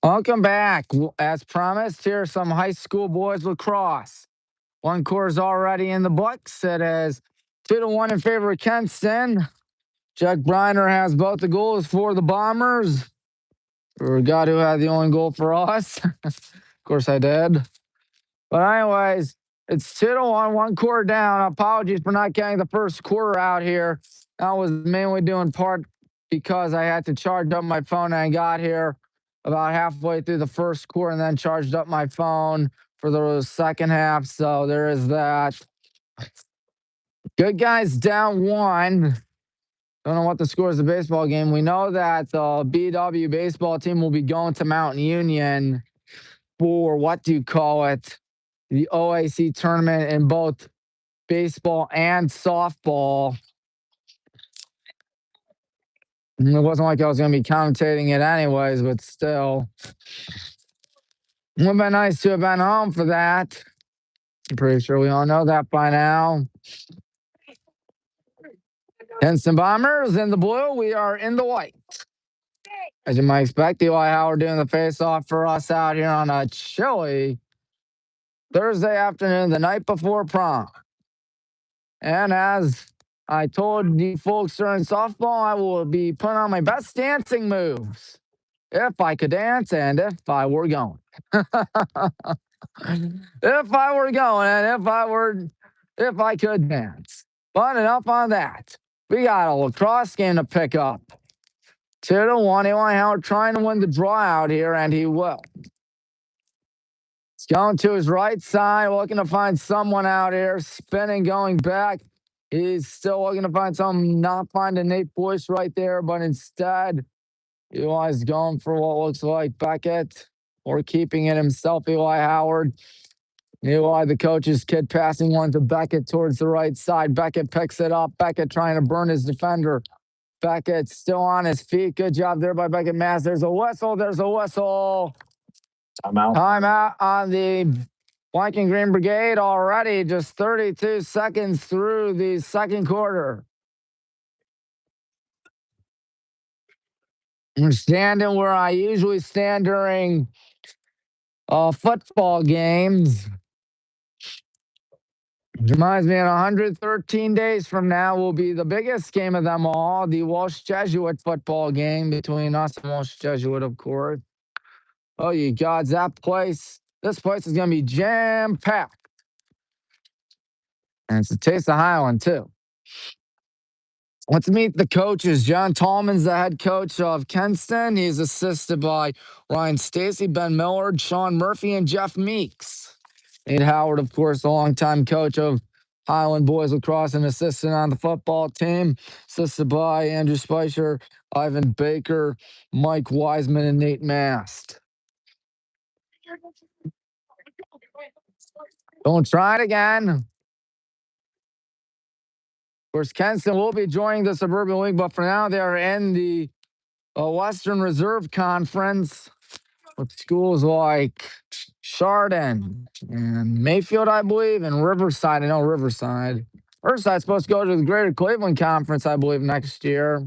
Welcome back. As promised, here's some high school boys lacrosse. One quarter's already in the books. It is 2-1 in favor of Kenston. Jack Briner has both the goals for the Bombers. We got who had the only goal for us. Of course, I did. But anyways, it's 2-1, one quarter down. Apologies for not getting the first quarter out here. That was mainly due in part because I had to charge up my phone and I got here about halfway through the first quarter and then charged up my phone for the second half. So there is that. Good guys down one. Don't know what the score is of the baseball game. We know that the BW baseball team will be going to Mountain Union for what do you call it? The OAC tournament in both baseball and softball. It wasn't like I was going to be commentating it anyways, but still. It would have been nice to have been home for that. I'm pretty sure we all know that by now. Kenston Bombers in the blue. We are in the white. As you might expect, Eli Howard doing the face-off for us out here on a chilly Thursday afternoon, the night before prom. And as I told you folks during softball, I will be putting on my best dancing moves. If I could dance and if I were going. If I were going and if I could dance. But enough on that. We got a lacrosse game to pick up. 2-1. Eli Howard trying to win the draw out here, and he will. He's going to his right side, looking to find someone out here, spinning, going back. He's still looking to find someone, not finding Nate Bush right there, but instead, Eli's going for what looks like Beckett, or keeping it himself, Eli Howard. Eli, the coach's kid, passing one to Beckett towards the right side. Beckett picks it up. Beckett trying to burn his defender. Beckett still on his feet. Good job there by Beckett Mass. There's a whistle. There's a whistle. Timeout on the Black and Green Brigade already. Just 32 seconds through the second quarter. I'm standing where I usually stand during football games. Reminds me, in 113 days from now will be the biggest game of them all, the Walsh Jesuit football game between us and Walsh Jesuit, of course. Oh, you gods, this place is going to be jam-packed. And it's a taste of Highland, too. Let's meet the coaches. John Tallman's the head coach of Kenston. He's assisted by Ryan Stacy, Ben Millard, Sean Murphy, and Jeff Meeks. Nate Howard, of course, the longtime coach of Highland Boys Lacrosse and assistant on the football team, assisted by Andrew Spicer, Ivan Baker, Mike Wiseman, and Nate Mast. Don't try it again. Of course, Kenston will be joining the Suburban League, but for now, they are in the Western Reserve Conference with schools like Chardon and Mayfield, I believe, and Riverside. I know Riverside. Riverside's supposed to go to the Greater Cleveland Conference, I believe, next year.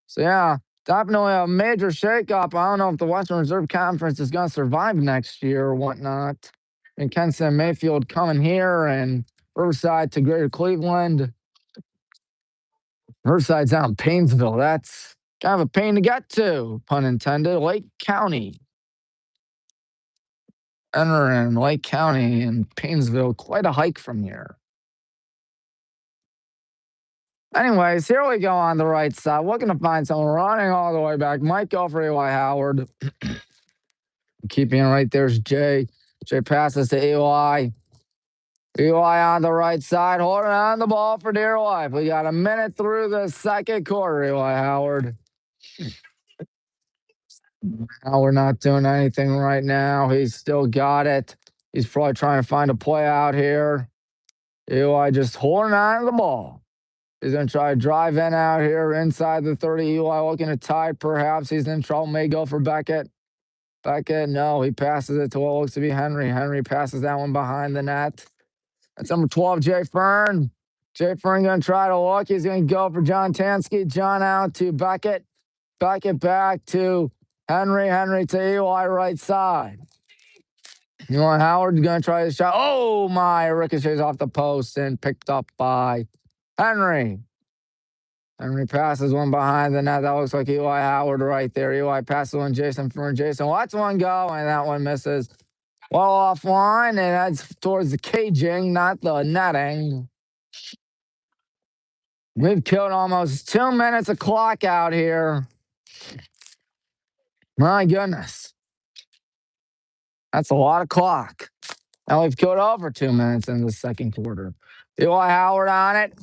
So, yeah, definitely a major shakeup. I don't know if the Western Reserve Conference is going to survive next year or whatnot. And Kenston and Mayfield coming here and Riverside to Greater Cleveland. Riverside's out in Painesville. That's kind of a pain to get to, pun intended. Lake County. Entering Lake County and Painesville, quite a hike from here. Anyways, here we go on the right side. Looking to find someone running all the way back. Might go for Eli Howard. Keeping it right there's Jay. Jay passes to Eli. Eli on the right side, holding on the ball for dear life. We got a minute through the second quarter, Eli Howard. Now we're not doing anything right now. He's still got it. He's probably trying to find a play out here. Eli just holding on to the ball. He's going to try to drive in out here inside the 30. Eli looking to tie. Perhaps he's in trouble. May go for Beckett. Beckett, no. He passes it to what looks to be Henry. Henry passes that one behind the net. That's number 12, Jay Fern. Jay Fern going to try to look. He's going to go for John Tansky. John out to Beckett. Beckett back to Henry to Eli right side. Eli Howard's going to try the shot. Oh, my. Ricochets off the post and picked up by Henry. Henry passes one behind the net. That looks like Eli Howard right there. Eli passes one Jason for Jason. Watch one go, and that one misses. Well offline, and that's towards the caging, not the netting. We've killed almost 2 minutes of clock out here. My goodness. That's a lot of clock. And we've killed over 2 minutes in the second quarter. Eli Howard on it.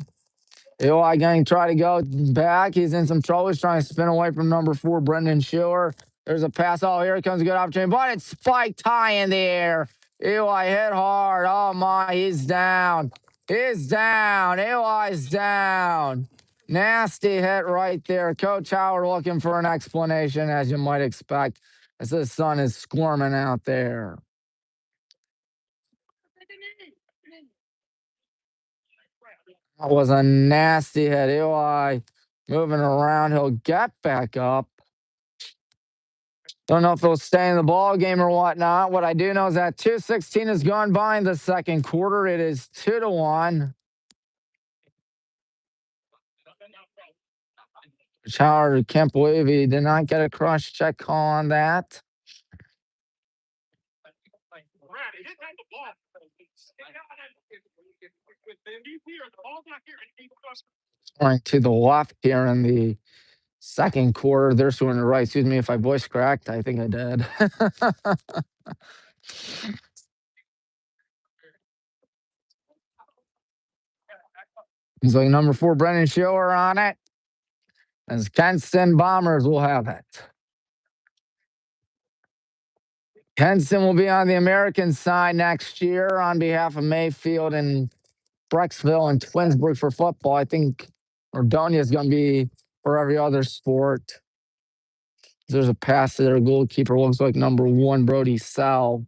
Eli going to try to go back. He's in some trouble. He's trying to spin away from number 4, Brendan Schuer. There's a pass. Oh, here comes a good opportunity. But it's spiked high in the air. Eli hit hard. Oh, my. He's down. He's down. Eli's down. Nasty hit right there. Coach Howard looking for an explanation, as you might expect, as his son is squirming out there. That was a nasty hit. Eli moving around. He'll get back up. Don't know if he'll stay in the ball game or whatnot. What I do know is that 2:16 has gone by in the second quarter. It is 2-1. Howard can't believe he did not get a cross check call on that. Going to the left here in the second quarter. They're to the right. Excuse me if I voice cracked. I think I did. He's like number 4, Brendan Schuer on it. As Kenston Bombers will have it. Kenston will be on the American side next year on behalf of Mayfield and Brecksville and Twinsburg for football. I think Ordonia is going to be for every other sport. There's a pass to their goalkeeper. Looks like number 1, Brody Sell.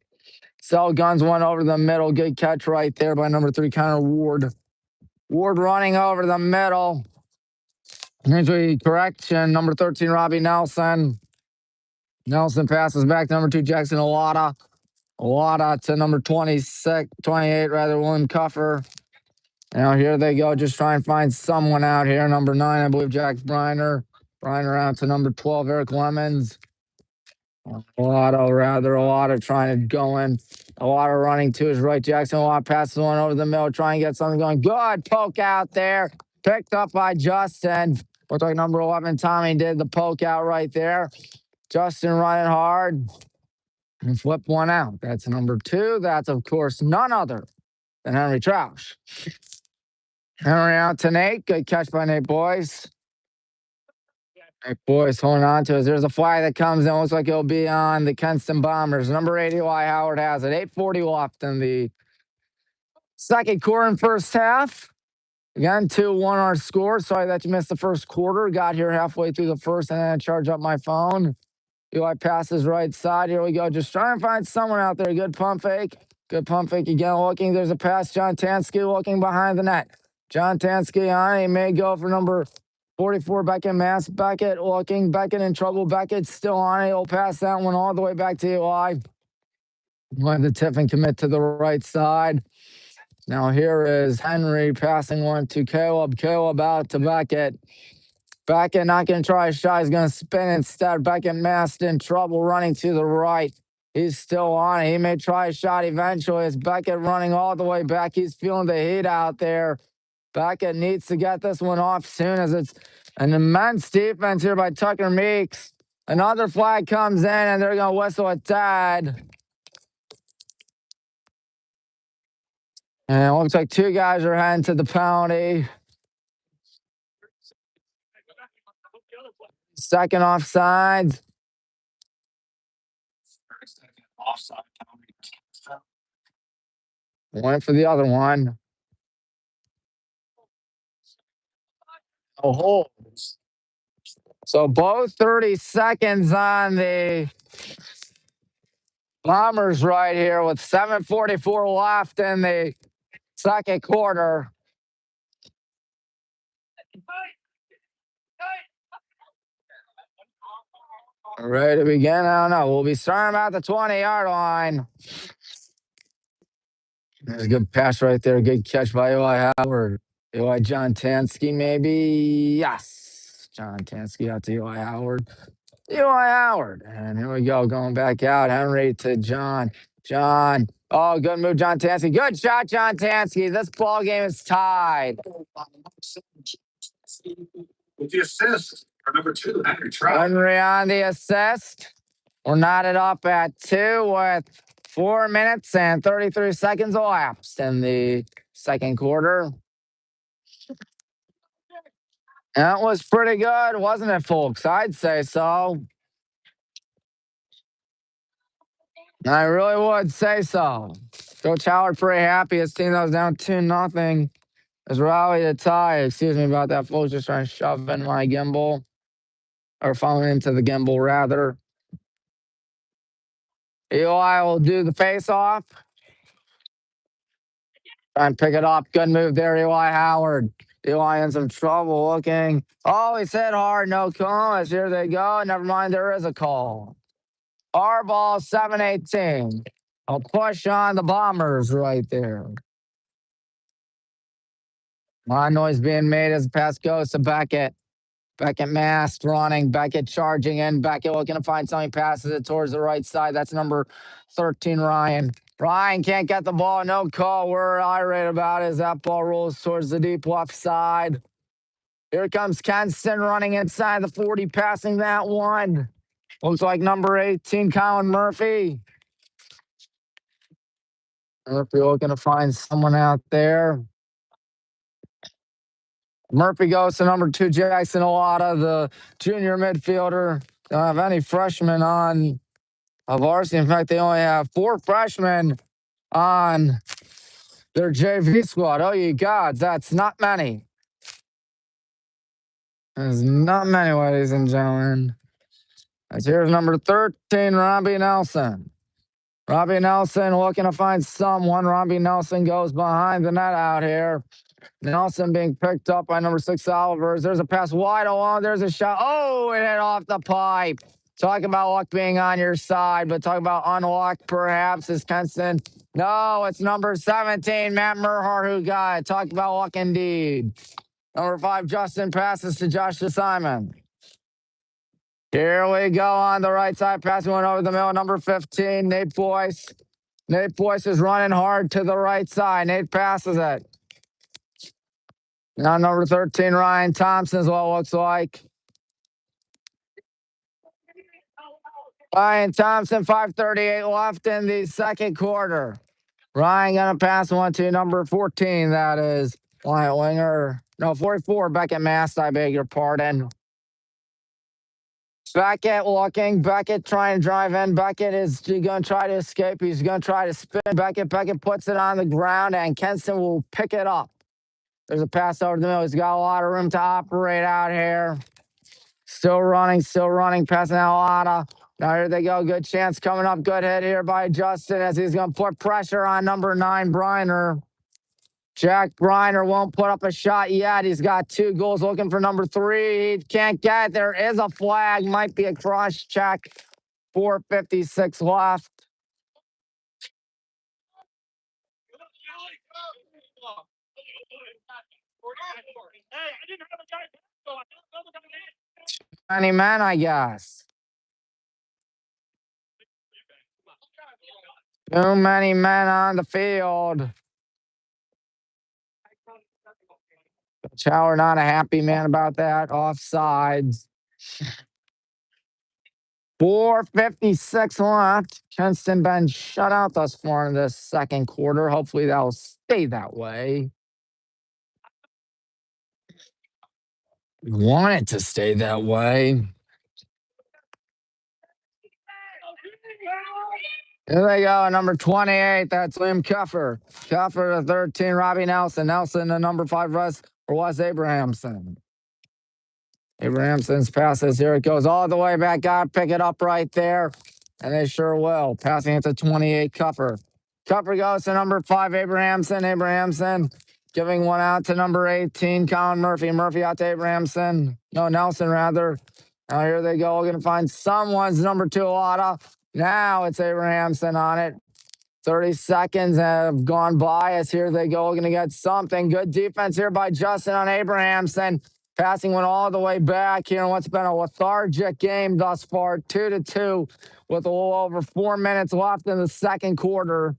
Sell guns one over the middle. Good catch right there by number 3, Connor Ward. Ward running over the middle. Injury correction. Number 13, Robbie Nelson. Nelson passes back to number 2, Jackson Alada. Alada to number 28, William Cuffer. Now here they go, just try and find someone out here. Number 9, I believe, Jack Briner. Briner out to number 12, Eric Lemons. A lot of trying to go in. A lot of running to his right. Jackson a lot passes one over the middle, trying to get something going. Good poke out there. Picked up by Justin. Looks like number 11, Tommy did the poke out right there. Justin running hard and flip one out. That's number 2. That's, of course, none other than Henry Troush. Henry out to Nate. Good catch by Nate Boyce. Nate Boyce holding on to us. There's a flag that comes in. Looks like it'll be on the Kenston Bombers. Number 80, Eli Howard has it. 8:40 left in the second quarter and first half. Again, 2-1 our score. Sorry that you missed the first quarter. Got here halfway through the first and then I charge up my phone. Eli passes right side. Here we go. Just trying to find someone out there. Good pump fake. Good pump fake again. Looking. There's a pass. John Tansky looking behind the net. John Tansky on. He may go for number 44, Beckett Mass. Beckett looking. Beckett in trouble. Beckett still on it. He'll pass that one all the way back to Eli. Let the tip and commit to the right side. Now here is Henry passing one to Caleb. Caleb out to Beckett. Beckett not going to try a shot. He's going to spin instead. Beckett masked in trouble running to the right. He's still on it. He may try a shot eventually. It's Beckett running all the way back. He's feeling the heat out there. Beckett needs to get this one off soon as it's an immense defense here by Tucker Meeks. Another flag comes in and they're going to whistle a tag. And it looks like 2 guys are heading to the penalty. Second offside. Went for the other one. Oh, so both 30 seconds on the Bombers right here with 7:44 left in the second quarter. Ready to begin? I don't know. We'll be starting about the 20-yard line. There's a good pass right there. Good catch by Eli Howard. Eli John Tansky, maybe? Yes. John Tansky out to Eli Howard. Eli Howard. And here we go. Going back out. Henry to John. John. Oh, good move, John Tansky. Good shot, John Tansky. This ball game is tied. With the assist for number 2, Henry Trout. Henry on the assist. We're knotted up at 2 with 4 minutes and 33 seconds elapsed in the second quarter. That was pretty good, wasn't it, folks? I'd say so. I really would say so. Coach Howard pretty happy. His team that was down 2-0 has rallied a tie. Excuse me about that, folks. Just trying to shove in my gimbal. Or falling into the gimbal, rather. Eli will do the face-off. Try and pick it up. Good move there, Eli Howard. Eli in some trouble looking. Oh, he said hard. No call. Here they go. Never mind, there is a call. Our ball, 7-18. A push on the Bombers right there. A lot of noise being made as the pass goes to Beckett. Beckett masked, running. Beckett charging in. Beckett looking to find something. Passes it towards the right side. That's number 13, Ryan. Ryan can't get the ball. No call. We're irate about it as that ball rolls towards the deep left side. Here comes Kenston running inside the 40, passing that one. Looks like number 18, Colin Murphy. Murphy looking to find someone out there. Murphy goes to number 2, Jackson Olata, the junior midfielder. Don't have any freshmen on varsity. In fact, they only have 4 freshmen on their JV squad. Oh, you gods, that's not many. There's not many, ladies and gentlemen. As here's number 13, Robbie Nelson. Robbie Nelson looking to find someone. Robbie Nelson goes behind the net out here. Nelson being picked up by number 6, Olivers. There's a pass wide along. There's a shot. Oh, it hit off the pipe. Talk about luck being on your side, but talk about unluck perhaps is Kenston. No, it's number 17, Matt Merhart, who got it. Talk about luck indeed. Number 5, Justin passes to Josh Simon. Here we go on the right side, passing one over the middle. Number 15, Nate Boyce. Nate Boyce is running hard to the right side. Nate passes it. Now number 13, Ryan Thompson is what it looks like. Ryan Thompson, 5:38 left in the second quarter. Ryan going to pass one to number 14, that is Wyatt Winger. No, 44, Beckett Mast, I beg your pardon. Beckett looking. Beckett trying to drive in. Beckett is going to try to escape. He's going to try to spin. Beckett puts it on the ground, and Kenston will pick it up. There's a pass over the middle. He's got a lot of room to operate out here. Still running, passing out a lot of. Now here they go. Good chance coming up. Good hit here by Justin as he's going to put pressure on number 9, Briner. Jack Briner won't put up a shot yet. He's got 2 goals looking for number 3. He can't get it. There is a flag. Might be a cross check. 4:56 left. Many men, I guess. Too many men on the field. Chower not a happy man about that. Offsides. 4:56 left. Kenston been shut out thus far in this second quarter. Hopefully that'll stay that way. We want it to stay that way. Here they go, number 28. That's Liam Keffer. Keffer, the 13, Robbie Nelson. Nelson, the number 5, Wes Abrahamson. Abrahamson's passes. Here it goes all the way back out. Pick it up right there. And they sure will. Passing it to 28, Keffer. Keffer goes to number 5, Abrahamson. Abrahamson giving one out to number 18, Colin Murphy. Murphy out to Abrahamson. No, Nelson, rather. Now here they go. We're going to find someone's number 2 auto. Now it's Abrahamson on it. 30 seconds have gone by as here they go. We're going to get something. Good defense here by Justin on Abrahamson. Passing went all the way back here in what's been a lethargic game thus far. 2-2 with a little over 4 minutes left in the second quarter.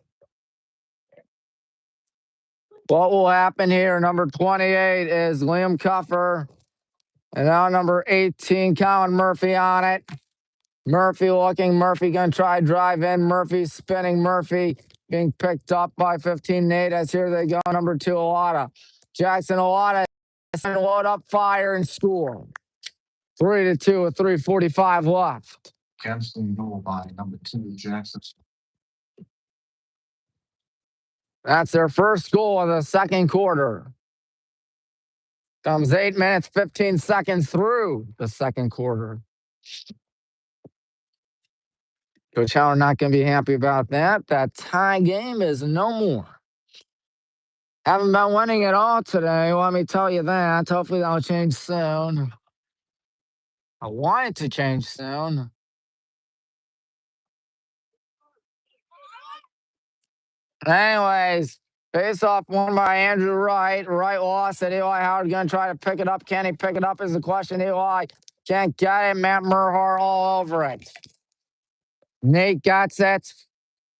What will happen here? Number 28 is Liam Cuffer. And now number 18, Colin Murphy on it. Murphy looking. Murphy going to try drive in. Murphy spinning. Murphy being picked up by 15 Nate as here they go. Number 2, Alada. Jackson Alada load up, fire, and score. 3-2 with 3:45 left. Kenston goal by number 2, Jackson. That's their first goal of the second quarter. Comes 8 minutes, 15 seconds through the second quarter. Coach Howard not going to be happy about that. That tie game is no more. Haven't been winning at all today. Let me tell you that. Hopefully that'll change soon. I want it to change soon. Anyways, face off won by Andrew Wright. Wright lost it. Eli Howard going to try to pick it up. Can he pick it up is the question. Eli can't get it. Matt Murhar all over it. Nate got it.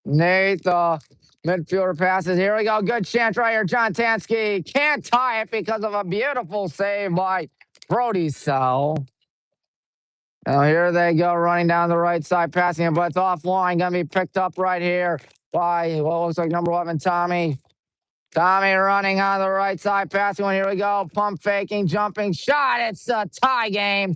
Nate, the midfielder passes. Here we go. Good chance right here. John Tansky can't tie it because of a beautiful save by Brody Sell. Now here they go, running down the right side, passing it, but it's offline. Going to be picked up right here by what looks like number 11, Tommy. Tommy running on the right side, passing one. Here we go. Pump faking, jumping shot. It's a tie game.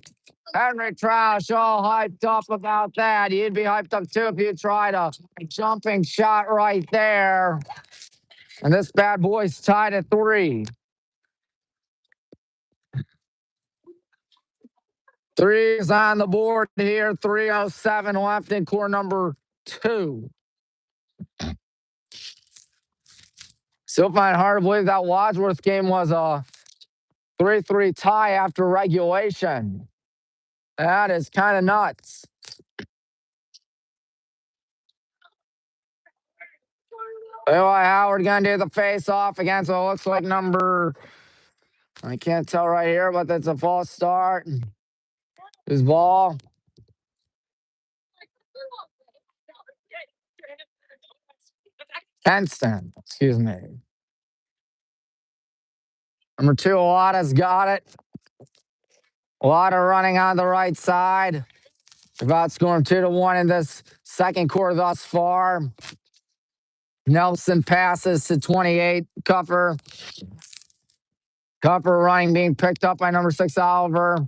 Henry Troush all hyped up about that. You'd be hyped up too if you tried a jumping shot right there. And this bad boy's tied at 3. 3 is on the board here. 3:07 left in quarter number 2. Still find it hard to believe that Wadsworth game was a 3-3 tie after regulation. That is kind of nuts. Eli Howard going to do the face-off against what looks like number, I can't tell right here, but that's a false start. His ball. Kenston, excuse me. Number 2, Alada's got it. Alada running on the right side. About scoring 2-1 in this second quarter thus far. Nelson passes to 28, Cuffer. Cuffer running, being picked up by number 6, Oliver.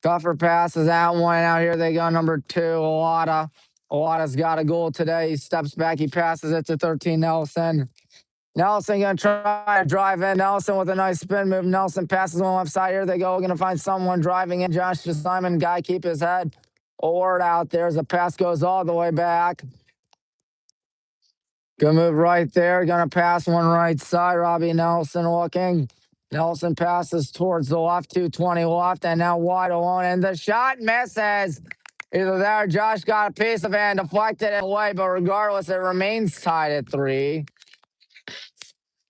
Cuffer passes that one. Out here they go, number 2, Alada. Alada's got a goal today. He steps back. He passes it to 13, Nelson. Nelson going to try to drive in. Nelson with a nice spin move. Nelson passes on the left side. Here they go. We're going to find someone driving in. Josh Simon, guy, keep his head forward out there as the pass goes all the way back. Good move right there. Going to pass one right side. Robbie Nelson looking. Nelson passes towards the left, 220 left, and now wide alone. And the shot misses. Either that or Josh got a piece of it and deflected it away, but regardless, it remains tied at 3.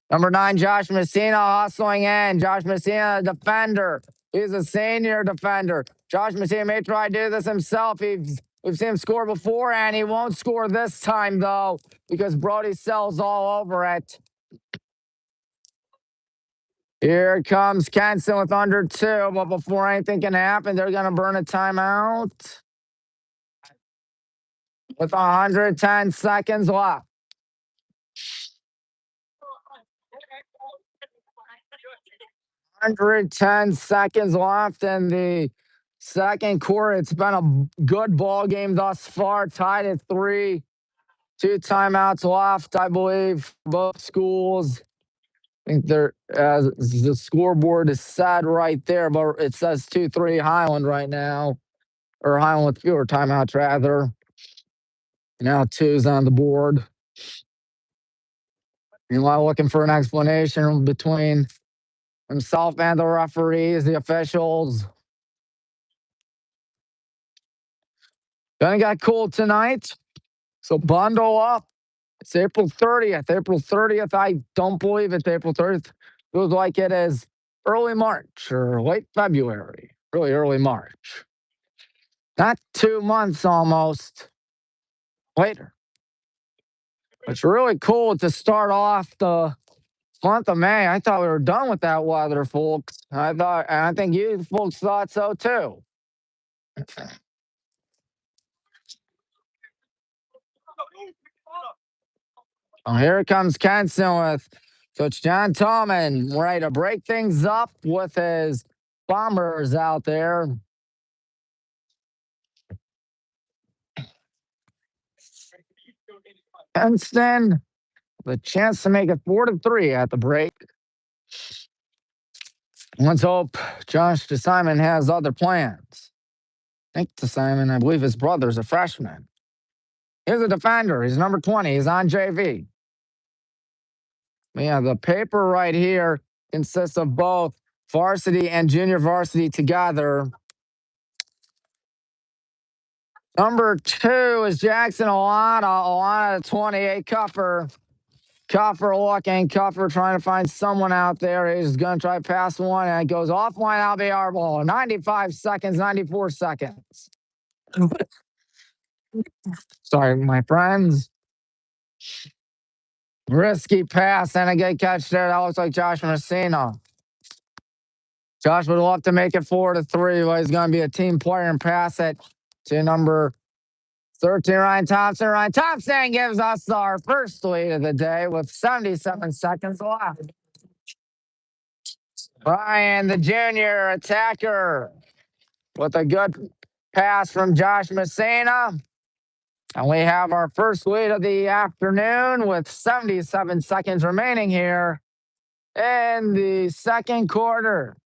Number 9, Josh Messina hustling in. Josh Messina, a defender. He's a senior defender. Josh Messina may try to do this himself. We've seen him score before, and he won't score this time, though, because Brody Sells all over it. Here comes Kenston with under 2, but before anything can happen, they're going to burn a timeout with 110 seconds left. 110 seconds left in the second quarter. It's been a good ball game thus far, tied at 3. 2 timeouts left, I believe, both schools. I think they're the scoreboard is set right there, but it says 2-3 Highland right now, or Highland with fewer timeouts rather. Now 2's on the board. Meanwhile, looking for an explanation between himself and the referees, the officials. Gonna get cool tonight. So bundle up. It's April 30th. April 30th. I don't believe it's April 30th. Feels like it is early March or late February. Really early March. Not 2 months almost later. It's really cool to start off the month of May. I thought we were done with that weather, folks. I think you folks thought so too. Oh, here comes Kenston with Coach John Tallman, ready to break things up with his Bombers out there. Kenston, the chance to make it 4-3 at the break. Let's hope Josh DeSimon has other plans. Nick DeSimon, I believe his brother's a freshman. Here's a defender. He's number 20. He's on JV. Yeah, the paper right here consists of both varsity and junior varsity together. Number 2 is Jackson Alana. Alana, 28 Cuffer. Cuffer looking. Cuffer trying to find someone out there. He's going to try to pass one, and it goes offline. I'll be our ball. 95 seconds, 94 seconds. Sorry, my friends. Risky pass and a good catch there. That looks like Josh Messina. Josh would love to make it 4-3, but he's going to be a team player and pass it to number 13, Ryan Thompson. Ryan Thompson gives us our first lead of the day with 77 seconds left. Ryan, the junior attacker, with a good pass from Josh Messina. And we have our first lead of the afternoon with 77 seconds remaining here in the second quarter.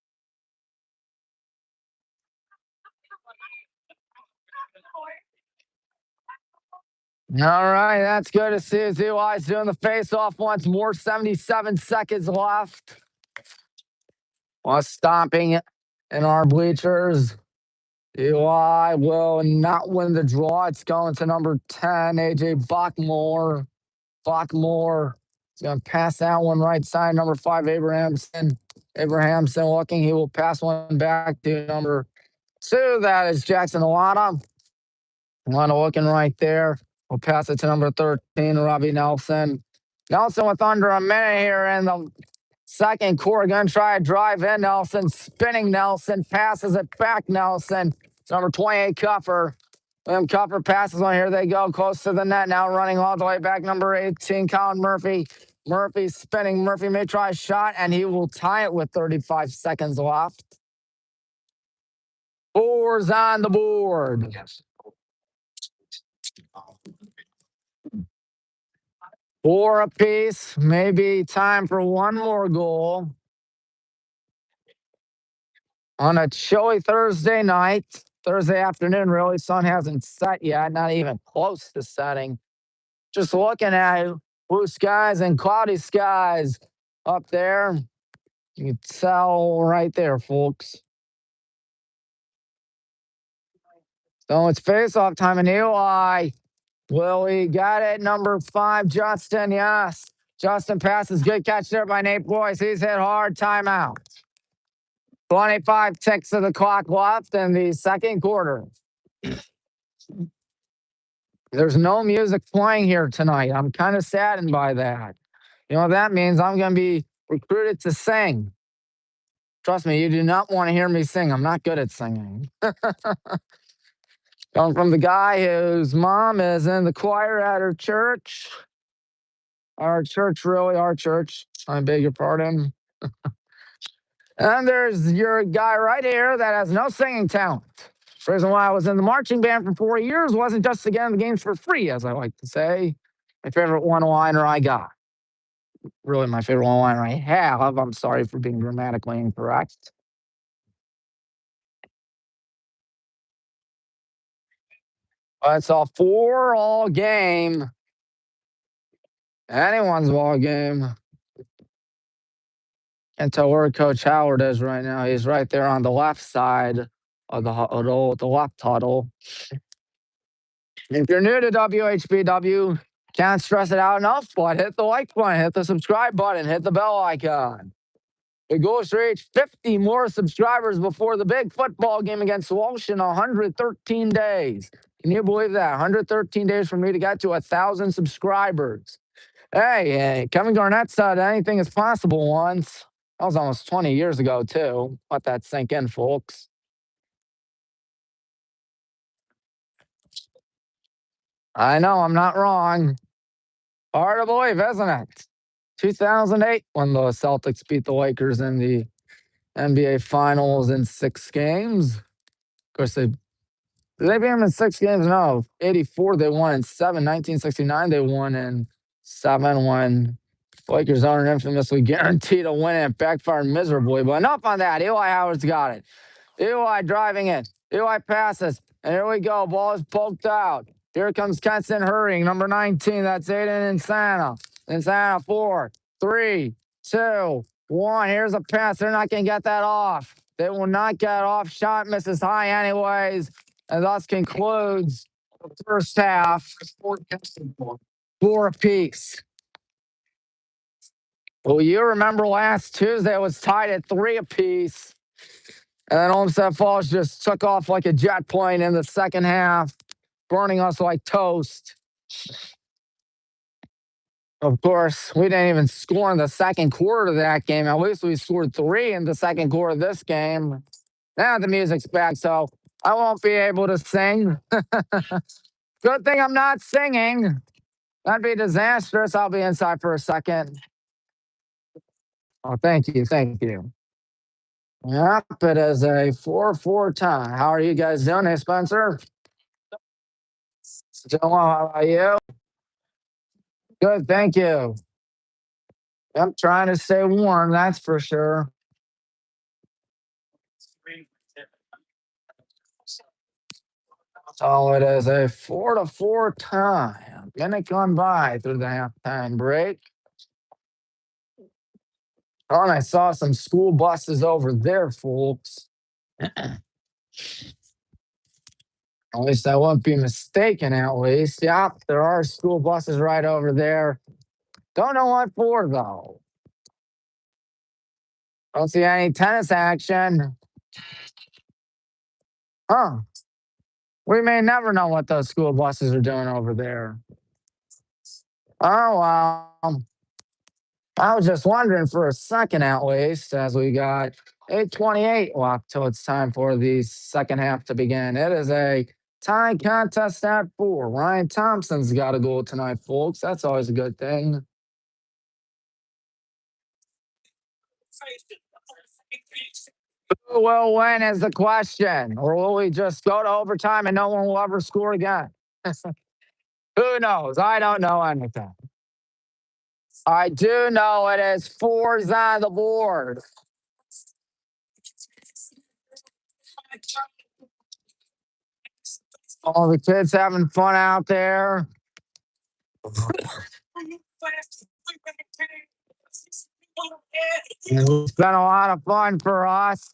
All right, that's good to see. ZY's doing the face-off once more. 77 seconds left. While stomping in our bleachers. ZY will not win the draw. It's going to number 10, AJ Bachmore. Bachmore is going to pass that one right side. Number 5, Abrahamson. Abrahamson looking. He will pass one back to number 2. That is Jackson Alana. Alana looking right there. We'll pass it to number 13, Robbie Nelson. Nelson with under a minute here in the second quarter. Going to try to drive in Nelson. Spinning Nelson. Passes it back Nelson. It's number 28, Cuffer. William Cuffer passes on. Here they go. Close to the net now. Running all the way back. Number 18, Colin Murphy. Murphy spinning. Murphy may try a shot, and he will tie it with 35 seconds left. 4's on the board. 4 apiece. Maybe time for one more goal. On a chilly Thursday night, Thursday afternoon, really. Sun hasn't set yet, not even close to setting. Just looking at blue skies and cloudy skies up there. You can tell right there, folks. So it's face-off time, and Eli. Willie got it. Number 5, Justin. Yes. Justin passes. Good catch there by Nate Boyce. He's hit hard. Timeout. 25 ticks of the clock left in the second quarter. There's no music playing here tonight. I'm kind of saddened by that. You know what that means? I'm going to be recruited to sing. Trust me, you do not want to hear me sing. I'm not good at singing. Coming from the guy whose mom is in the choir at her church. Our church, really, our church. I beg your pardon. And there's your guy right here that has no singing talent. The reason why I was in the marching band for 4 years wasn't just to get in the games for free, as I like to say. My favorite one-liner I got. Really, my favorite one-liner I have. I'm sorry for being grammatically incorrect. It's a 4-all game. Anyone's ball game. Can't tell where Coach Howard is right now. He's right there on the left side of the left huddle. If you're new to WHBW, can't stress it out enough, but hit the like button, hit the subscribe button, hit the bell icon. The goal is to reach 50 more subscribers before the big football game against Walsh in 113 days. Can you believe that? 113 days for me to get to 1,000 subscribers. Hey, Kevin Garnett said anything is possible once. That was almost 20 years ago, too. Let that sink in, folks. I know, I'm not wrong. Hard to believe, isn't it? 2008, when the Celtics beat the Lakers in the NBA Finals in 6 games. Of course, did they beat them in 6 games? No. 84, they won in 7. 1969, they won in 7 when Lakers owner infamously guaranteed a win and it backfired miserably. But enough on that. Eli Howard's got it. Eli driving it. Eli passes. And here we go. Ball is poked out. Here comes Kenston hurrying. Number 19. That's Aiden Insana. Insana 4, 3, 2, 1. Here's a pass. They're not going to get that off. They will not get off. Shot misses high anyways. And thus concludes the first half. 4 apiece. Well, you remember last Tuesday it was tied at 3 apiece. And then Olmsted Falls just took off like a jet plane in the second half, burning us like toast. Of course, we didn't even score in the second quarter of that game. At least we scored 3 in the second quarter of this game. Now the music's back, so I won't be able to sing. Good thing I'm not singing. That'd be disastrous. I'll be inside for a second. Oh, thank you. Thank you. Yep, it is a 4-4 tie. How are you guys doing? Hey, Spencer? Doing well. How about you? Good, thank you. I'm trying to stay warm, that's for sure. So it is a 4-4 tie. I'm gonna come by through the halftime break. Oh, and I saw some school buses over there, folks. At least I won't be mistaken, at least. Yep, there are school buses right over there. Don't know what for, though. Don't see any tennis action. Huh. We may never know what those school buses are doing over there. Oh, well. I was just wondering for a second, at least, as we got 8:28 left till it's time for the second half to begin. It is a tie contest at 4. Ryan Thompson's got a goal tonight, folks. That's always a good thing. Who will win is the question. Or will we just go to overtime and no one will ever score again? Who knows? I don't know anything. I do know it is 4s on the board. All the kids having fun out there. It's been a lot of fun for us.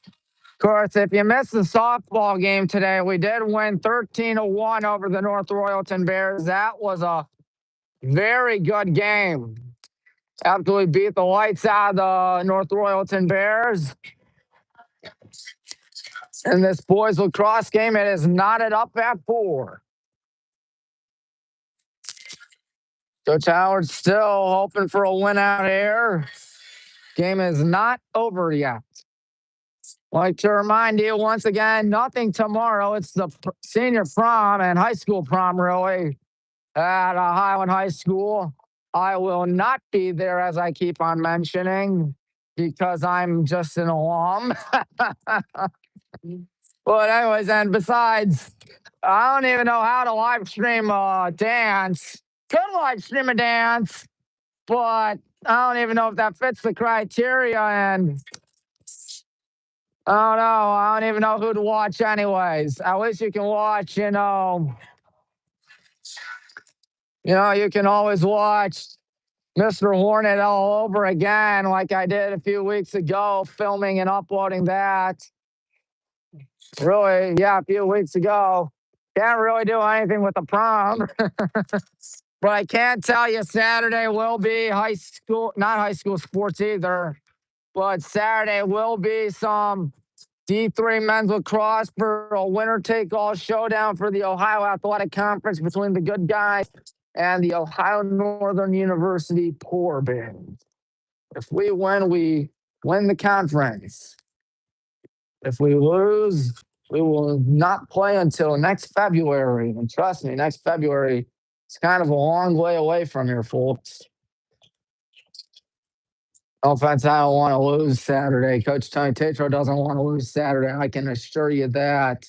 Of course, if you missed the softball game today, we did win 13-1 over the North Royalton Bears. That was a very good game. After we beat the lights out of the North Royalton Bears. In this boys lacrosse game, it is knotted up at 4. Coach Howard's still hoping for a win out here. Game is not over yet. Like to remind you once again, nothing tomorrow. It's the senior prom and high school prom, really, at Highland High School. I will not be there, as I keep on mentioning, because I'm just an alum. But anyways, and besides, I don't even know how to live stream a dance. Could live stream a dance, but I don't even know if that fits the criteria. And I don't know. I don't even know who to watch anyways. At least you can watch, you can always watch Mr. Hornet all over again, like I did a few weeks ago, filming and uploading that. Really, yeah, a few weeks ago. Can't really do anything with the prom. But I can tell you Saturday will be not high school sports either, but Saturday will be some D3 men's lacrosse for a winner-take-all showdown for the Ohio Athletic Conference between the good guys and the Ohio Northern University Poor Bears. If we win the conference. If we lose, we will not play until next February. And trust me, next February, it's kind of a long way away from here, folks. No offense, I don't want to lose Saturday. Coach Tony Tatro doesn't want to lose Saturday. I can assure you that.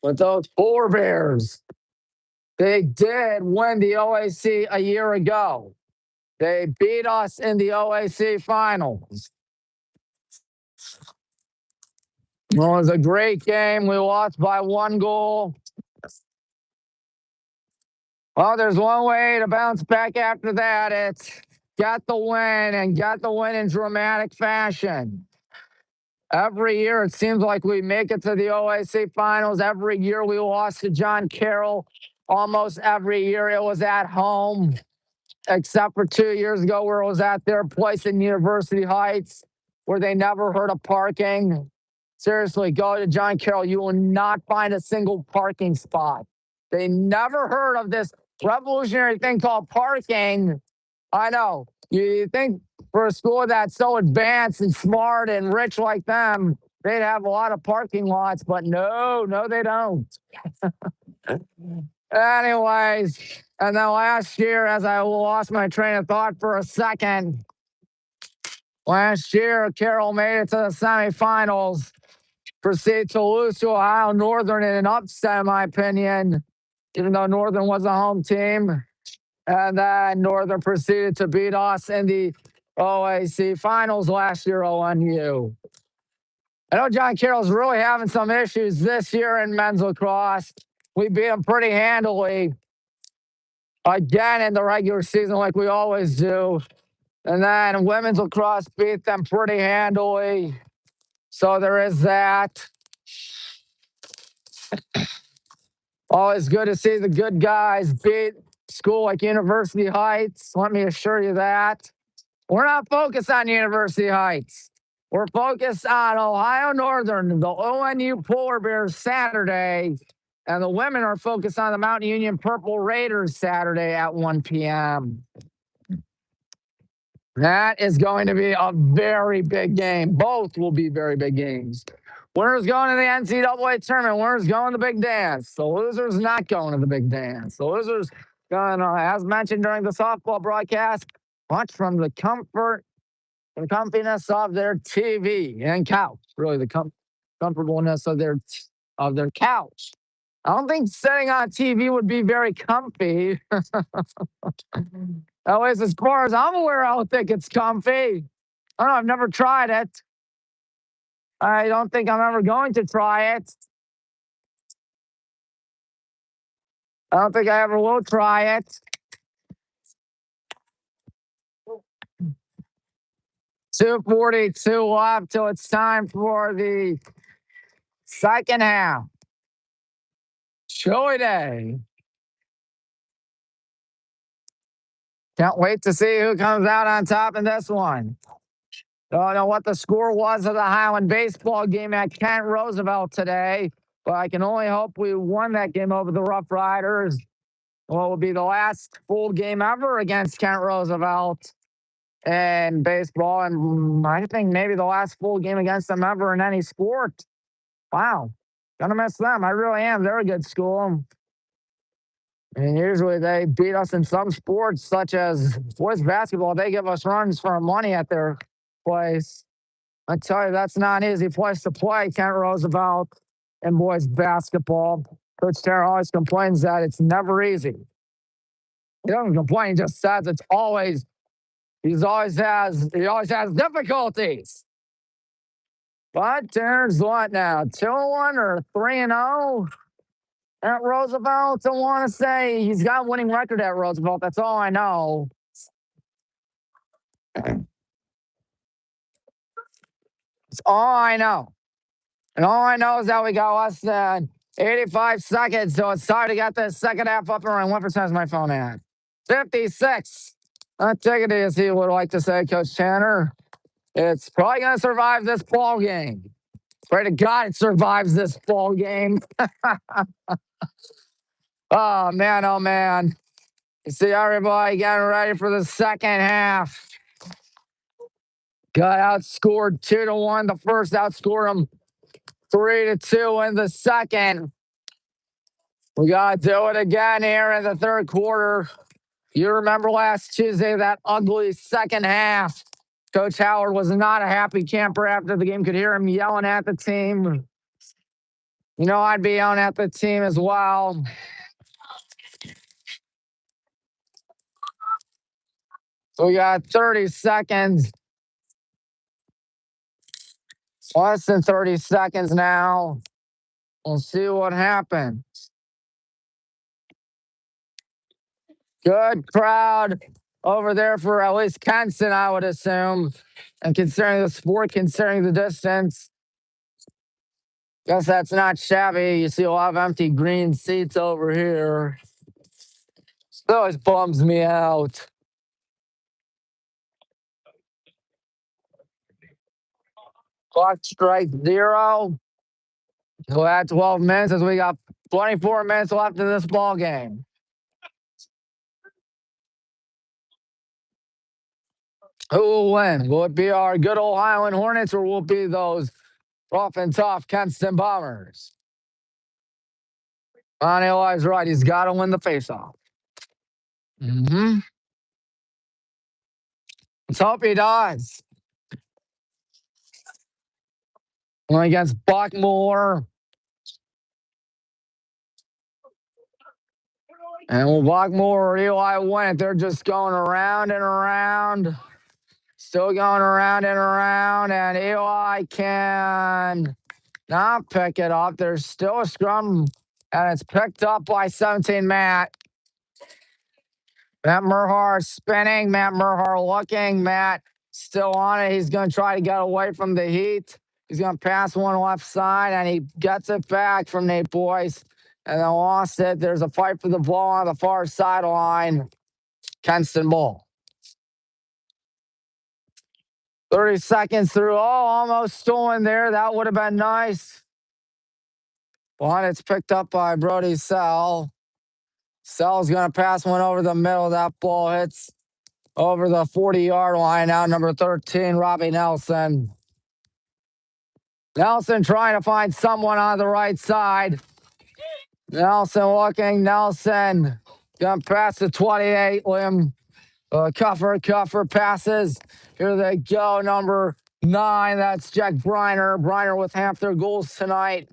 But those Poor Bears, they did win the OAC a year ago. They beat us in the OAC finals. Well, it was a great game. We lost by 1 goal. Well, there's one way to bounce back after that. It's got the win and got the win in dramatic fashion. Every year, it seems like we make it to the OAC finals. Every year, we lost to John Carroll. Almost every year, it was at home, except for 2 years ago where it was at their place in University Heights, where they never heard of parking. Seriously, go to John Carroll. You will not find a single parking spot. They never heard of this revolutionary thing called parking. I know. You think for a school that's so advanced and smart and rich like them, they'd have a lot of parking lots, but no, they don't. Anyways, and then last year, as I lost my train of thought for a second, last year, Carroll made it to the semifinals, proceeded to lose to Ohio Northern in an upset, in my opinion, even though Northern was a home team. And then Northern proceeded to beat us in the OAC finals last year, ONU. I know John Carroll's really having some issues this year in men's lacrosse. We beat them pretty handily again in the regular season like we always do. And then women's lacrosse beat them pretty handily. So there is that. Always good to see the good guys beat school like University Heights. Let me assure you that. We're not focused on University Heights. We're focused on Ohio Northern, the ONU Polar Bears Saturday, and the women are focused on the Mountain Union Purple Raiders Saturday at 1 p.m. That is going to be a very big game. Both will be very big games. Winner's going to the NCAA tournament. Winner's going to the big dance. The loser's not going to the big dance. The loser's going to, as mentioned during the softball broadcast, watch from the comfort and comfiness of their TV and couch. Really, the comfortableness of their couch. I don't think sitting on TV would be very comfy. At least as far as I'm aware, I don't think it's comfy. I don't know. I've never tried it. I don't think I'm ever going to try it. I don't think I ever will try it. 2:42 left till it's time for the second half. Chilly day. Can't wait to see who comes out on top in this one. Don't know what the score was of the Highland baseball game at Kent Roosevelt today, but I can only hope we won that game over the Rough Riders. What will be the last full game ever against Kent Roosevelt in baseball, and I think maybe the last full game against them ever in any sport. Wow. Gonna miss them. I really am. They're a good school. And usually they beat us in some sports, such as boys basketball. They give us runs for our money at their place. I tell you, that's not an easy place to play, Kent Roosevelt, in boys basketball. Coach Terry always complains that it's never easy. He doesn't complain, he just says it's always, he always has difficulties. But there's what now? 2-1 or 3-0 at Roosevelt? I want to say he's got a winning record at Roosevelt. That's all I know. That's all I know. And all I know is that we got less than 85 seconds, so it's time to get this second half up and running. What percent is my phone at? 56. I'll take it as he would like to say, Coach Tanner. It's probably going to survive this ball game. Pray to God it survives this ball game. Oh, man, oh, man. You see everybody getting ready for the second half. Got outscored 2-1. The first outscored them 3-2 in the second. We got to do it again here in the third quarter. You remember last Tuesday, that ugly second half. Coach Howard was not a happy camper after the game. Could hear him yelling at the team. You know, I'd be yelling at the team as well. So we got 30 seconds. Less than 30 seconds now. We'll see what happens. Good crowd over there for at least Kenston, I would assume. And considering the sport, considering the distance, guess that's not shabby. You see a lot of empty green seats over here. It always bums me out. Clock strike 0. We'll add 12 minutes as we got 24 minutes left in this ball game. Who will win? Will it be our good old Highland Hornets or will it be those rough and tough Kenston Bombers? Eli's right. He's got to win the faceoff. Let's hope he does. Going against Buckmore. And will Buckmore or Eli win it? They're just going around and around. Still going around and around. And Eli can not pick it up. There's still a scrum. And it's picked up by 17 Matt. Matt Merhar spinning. Matt Merhar looking. Matt still on it. He's going to try to get away from the heat. He's going to pass one left side, and he gets it back from Nate Boyce. And then lost it. There's a fight for the ball on the far sideline. Kenston ball. 30 seconds through. Oh, almost stolen there. That would have been nice. Well, it's picked up by Brody Sell. Sell's going to pass one over the middle. That ball hits over the 40-yard line. Now number 13, Robbie Nelson. Nelson trying to find someone on the right side. Nelson looking. Nelson going to pass to 28. Liam Cuffer passes. Here they go. Number 9. That's Jack Briner. Briner with half their goals tonight.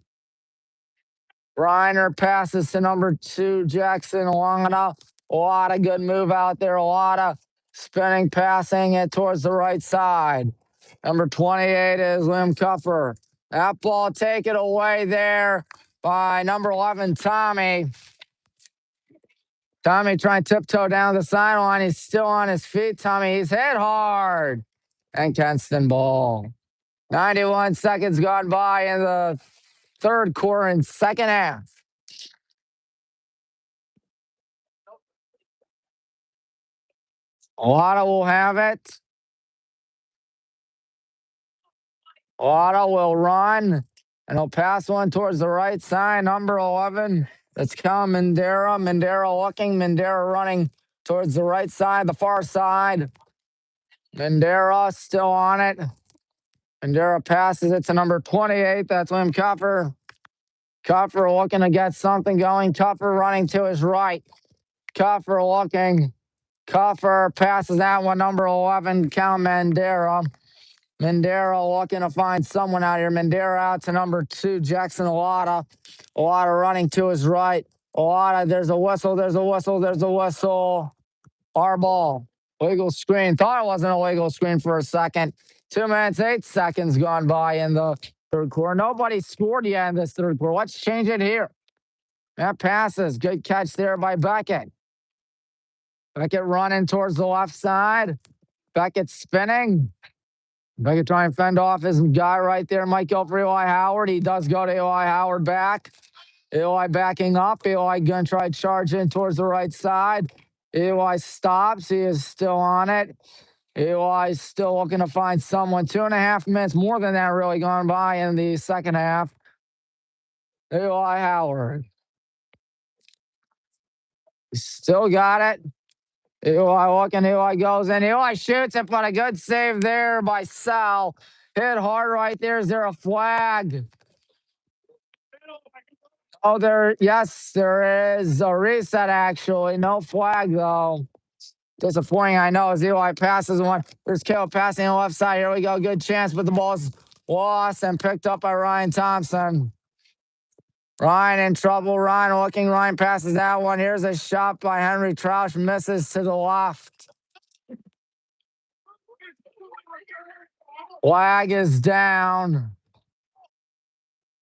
Briner passes to number 2, Jackson Longana. A lot of good move out there. A lot of spinning, passing it towards the right side. Number 28 is Liam Cuffer. That ball taken away there by number 11, Tommy. Tommy trying to tiptoe down the sideline. He's still on his feet. Tommy, he's hit hard. And Kenston ball. 91 seconds gone by in the third quarter and second half. Lotta will have it. Lotta will run. And he'll pass one towards the right side. Number 11. That's Cal Mandera. Mandera looking. Mandera running towards the right side, the far side. Mandera still on it. Mandera passes it to number 28. That's Liam Cuffer. Cuffer looking to get something going. Cuffer running to his right. Cuffer looking. Cuffer passes that one. Number 11, Cal Mandera. Mandera looking to find someone out here. Mandera out to number 2, Jackson Alada. Alada running to his right. Alada, there's a whistle, there's a whistle, there's a whistle. Our ball. Legal screen. Thought it wasn't a legal screen for a second. 2 minutes, 8 seconds gone by in the third quarter. Nobody scored yet in this third quarter. Let's change it here. That passes. Good catch there by Beckett. Beckett running towards the left side. Beckett spinning. If I could try and fend off his guy right there, might go for Eli Howard. He does go to Eli Howard back. Eli backing up. Eli going to try to charge in towards the right side. Eli stops. He is still on it. Eli is still looking to find someone. 2.5 minutes, more than that, really gone by in the second half. Eli Howard. Still got it. Eli looking. Eli goes in. Eli shoots it, but a good save there by Sal. Hit hard right there. Is there a flag? Oh, yes, there is a reset, actually. No flag, though. Disappointing, I know, as Eli passes one. There's Caleb passing on the left side. Here we go. Good chance, but the ball's lost and picked up by Ryan Thompson. Ryan in trouble. Ryan looking. Ryan passes that one. Here's a shot by Henry Troush. Misses to the left. Flag is down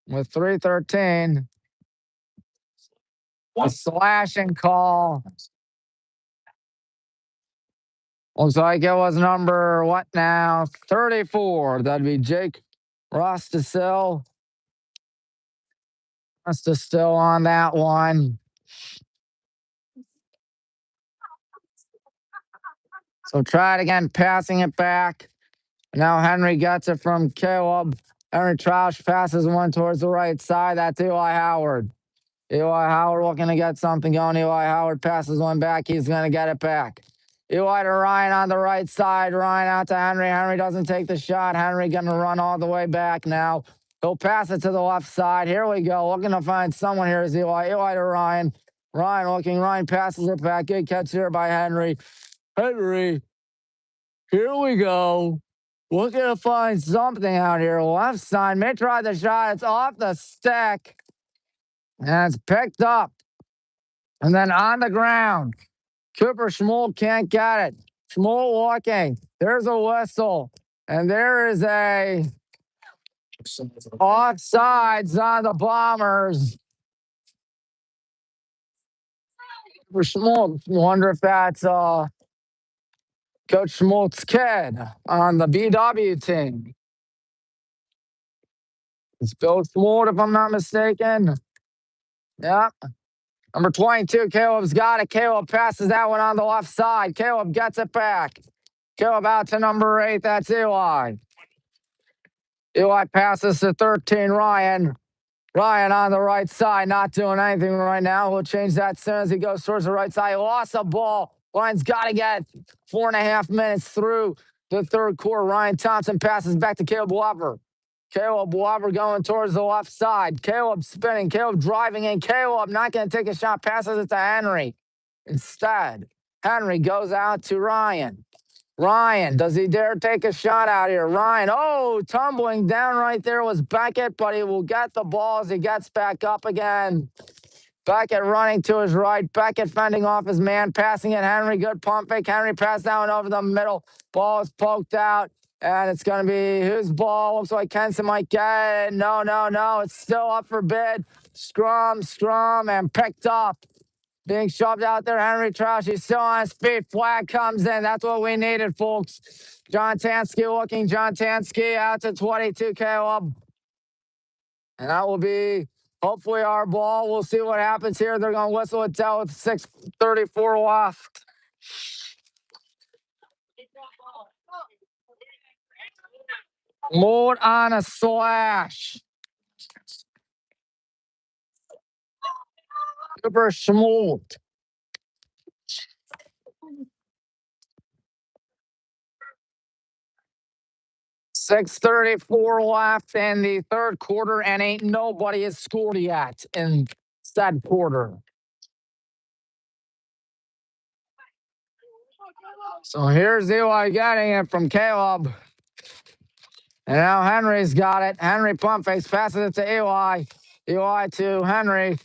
with 3:13. A slashing call. Looks like it was number, what now? 34. That'd be Jake Rostasil. Rostasil on that one. So try it again, passing it back. Now Henry gets it from Caleb. Henry Troush passes one towards the right side. That's Eli Howard. Eli Howard looking to get something going. Eli Howard passes one back. He's going to get it back. Eli to Ryan on the right side. Ryan out to Henry. Henry doesn't take the shot. Henry going to run all the way back now. He'll pass it to the left side. Here we go. Looking to find someone here is Eli. Eli to Ryan. Ryan looking. Ryan passes it back. Good catch here by Henry. Henry. Here we go. Looking to find something out here. Left side. May try the shot. It's off the stick. And it's picked up. And then on the ground. Cooper Schmoll can't get it. Schmoll walking. There's a whistle. And there is a offsides on the Bombers. For Schmoll. Wonder if that's Coach Schmoll's kid on the BW team. It's Bill Schmoll, if I'm not mistaken. Yeah. Number 22, Caleb's got it. Caleb passes that one on the left side. Caleb gets it back. Caleb out to number 8. That's Eli. Eli passes to 13, Ryan. Ryan on the right side, not doing anything right now. We'll change that as soon as he goes towards the right side. He lost the ball. Ryan's got to get 4.5 minutes through the third quarter. Ryan Thompson passes back to Caleb Weber. Caleb Weber going towards the left side. Caleb spinning. Caleb driving in. Caleb not going to take a shot. Passes it to Henry. Instead, Henry goes out to Ryan. Ryan, does he dare take a shot out here? Ryan, tumbling down right there was Beckett, but he will get the ball as he gets back up again. Beckett running to his right. Beckett fending off his man, passing it. Henry, good pump fake. Henry passed down over the middle. Ball is poked out, and it's going to be whose ball? Looks like Kenston might get it. No. It's still up for bid. Scrum, and picked up. Being shoved out there, Henry Troush. He's still on his feet. Flag comes in. That's what we needed, folks. John Tansky looking. John Tansky out to 22, Caleb. And that will be hopefully our ball. We'll see what happens here. They're going to whistle it down with 6:34 left. Mold on a slash. Super Schmold. 6:34 left in the third quarter, and ain't nobody has scored yet in said quarter. So here's Eli getting it from Caleb. And now Henry's got it. Henry pump fakes, passes it to Eli. Eli to Henry.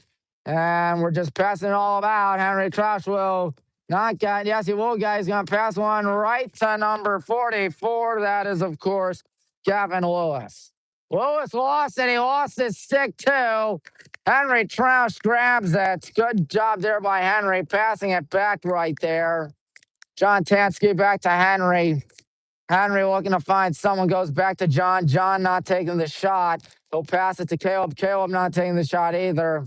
And we're just passing it all about. Henry Troush will not get. Yes, he will get. He's going to pass one right to number 44. That is, of course, Gavin Lewis. Lewis lost it. He lost his stick, too. Henry Troush grabs it. Good job there by Henry, passing it back right there. John Tansky back to Henry. Henry looking to find someone, goes back to John. John not taking the shot. He'll pass it to Caleb. Caleb not taking the shot either.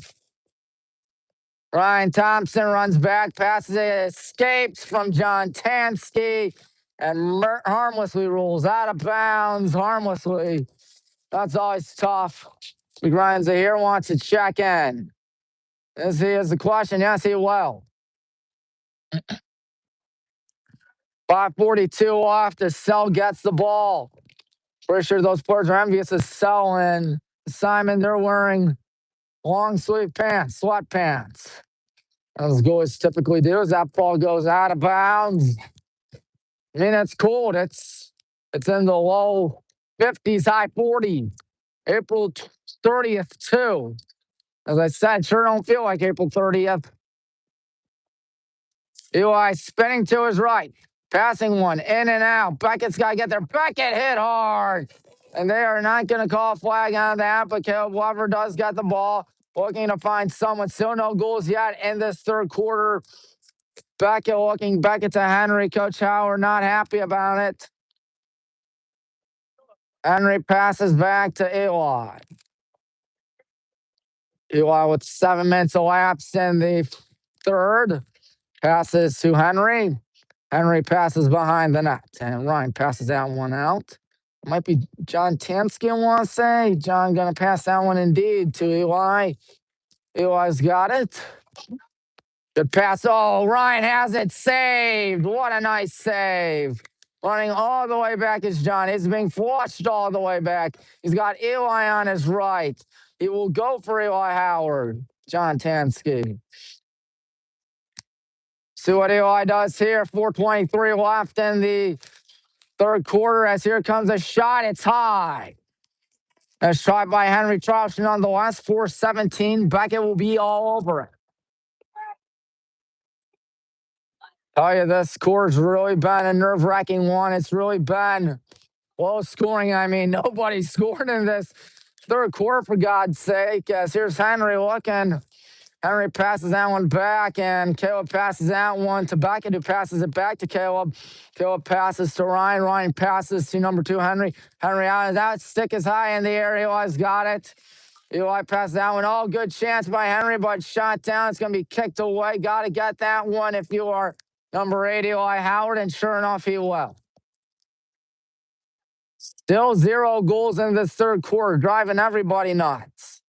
Ryan Thompson runs back, passes it, escapes from John Tansky, and harmlessly rolls out of bounds. Harmlessly. That's always tough. McRyan's here, wants to check in. This is the question. Yes, he will. 5:42 off. The Cell gets the ball. Pretty sure those players are envious of Cell and Simon. They're wearing long sleeve pants, sweatpants. As goalies typically do, as that ball goes out of bounds. I mean, it's cold. It's in the low 50s, high 40s. April 30th, too. As I said, sure don't feel like April 30th. Eli spinning to his right. Passing one in and out. Beckett's got to get there. Beckett hit hard. And they are not going to call a flag on that, but Caleb Weber does get the ball. Looking to find someone. Still no goals yet in this third quarter. Beckett looking Beckett to Henry. Coach Howard not happy about it. Henry passes back to Eli. Eli with 7 minutes elapsed in the third. Passes to Henry. Henry passes behind the net. And Ryan passes that one out. Might be John Tamsky, I want to say. John going to pass that one indeed to Eli. Eli's got it. Good pass. Oh, Ryan has it saved. What a nice save. Running all the way back is John. He's being flushed all the way back. He's got Eli on his right. He will go for Eli Howard. John Tansky. See what Eli does here. 4:23 left in the third quarter as here comes a shot. It's high. A shot by Henry Troush nonetheless. 4:17. Beckett will be all over it. Tell you, this quarter's really been a nerve-wracking one. It's really been low scoring. I mean, nobody scored in this third quarter, for God's sake. As here's Henry looking. Henry passes that one back, and Caleb passes that one to Beckett, who passes it back to Caleb. Caleb passes to Ryan. Ryan passes to number 2, Henry. Henry out of that. Stick is high in the air. Eli's got it. Eli passes that one. All good chance by Henry, but shot down. It's going to be kicked away. Got to get that one if you are number 8, Eli Howard, and sure enough, he will. Still 0 goals in this third quarter, driving everybody nuts.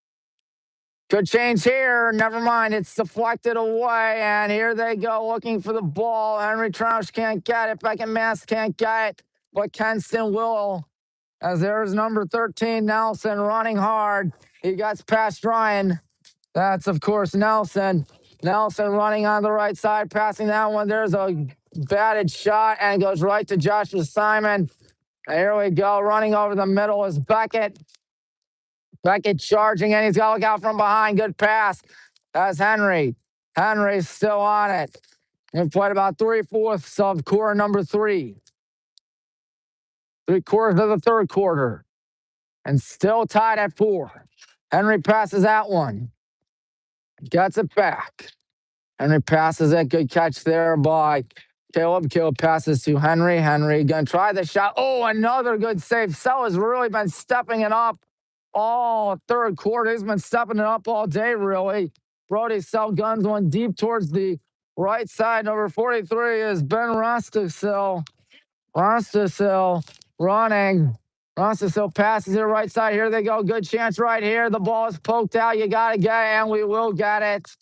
Good change here. Never mind. It's deflected away. And here they go looking for the ball. Henry Troush can't get it. Beckett Mass can't get it. But Kenston will. As there's number 13, Nelson, running hard. He gets past Ryan. That's, of course, Nelson. Nelson running on the right side, passing that one. There's a batted shot and goes right to Joshua Simon. And here we go. Running over the middle is Beckett. Beckett charging, and he's got to look out from behind. Good pass. That's Henry. Henry's still on it. We've played about 3/4 of quarter number 3. 3/4 of the third quarter. And still tied at 4. Henry passes that one. Gets it back. Henry passes it. Good catch there by Caleb. Caleb passes to Henry. Henry going to try the shot. Oh, another good save. Sell has really been stepping it up all third quarter. He's been stepping it up all day, really. Brody Sell guns one deep towards the right side. Number 43 is Ben Rostisil. Rostisil running. Rostisil passes it right side. Here they go. Good chance right here. The ball is poked out. You got to get it, and we will get it.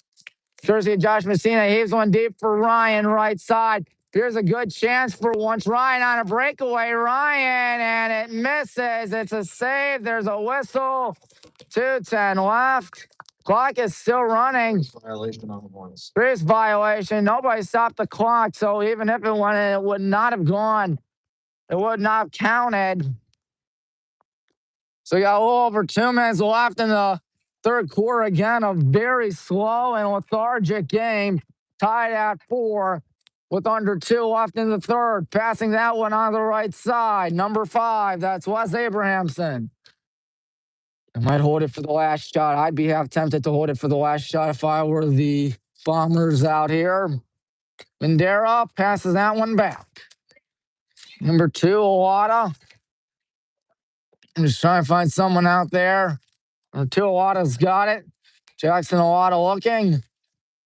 Jersey Josh Messina heaves one deep for Ryan, right side. Here's a good chance for once. Ryan on a breakaway. Ryan, and it misses. It's a save. There's a whistle. 2:10 left. Clock is still running. Violation on the Hornets. Grease violation. Nobody stopped the clock, so even if it went in, it would not have gone. It would not have counted. So you got a little over 2 minutes left in the third quarter. Again, a very slow and lethargic game. Tied at 4 with under 2 left in the third. Passing that one on the right side. Number 5, that's Wes Abrahamson. I might hold it for the last shot. I'd be half tempted to hold it for the last shot if I were the Bombers out here. Bandera passes that one back. Number 2, Awada. I'm just trying to find someone out there. 2, Awada's got it. Jackson Awada looking.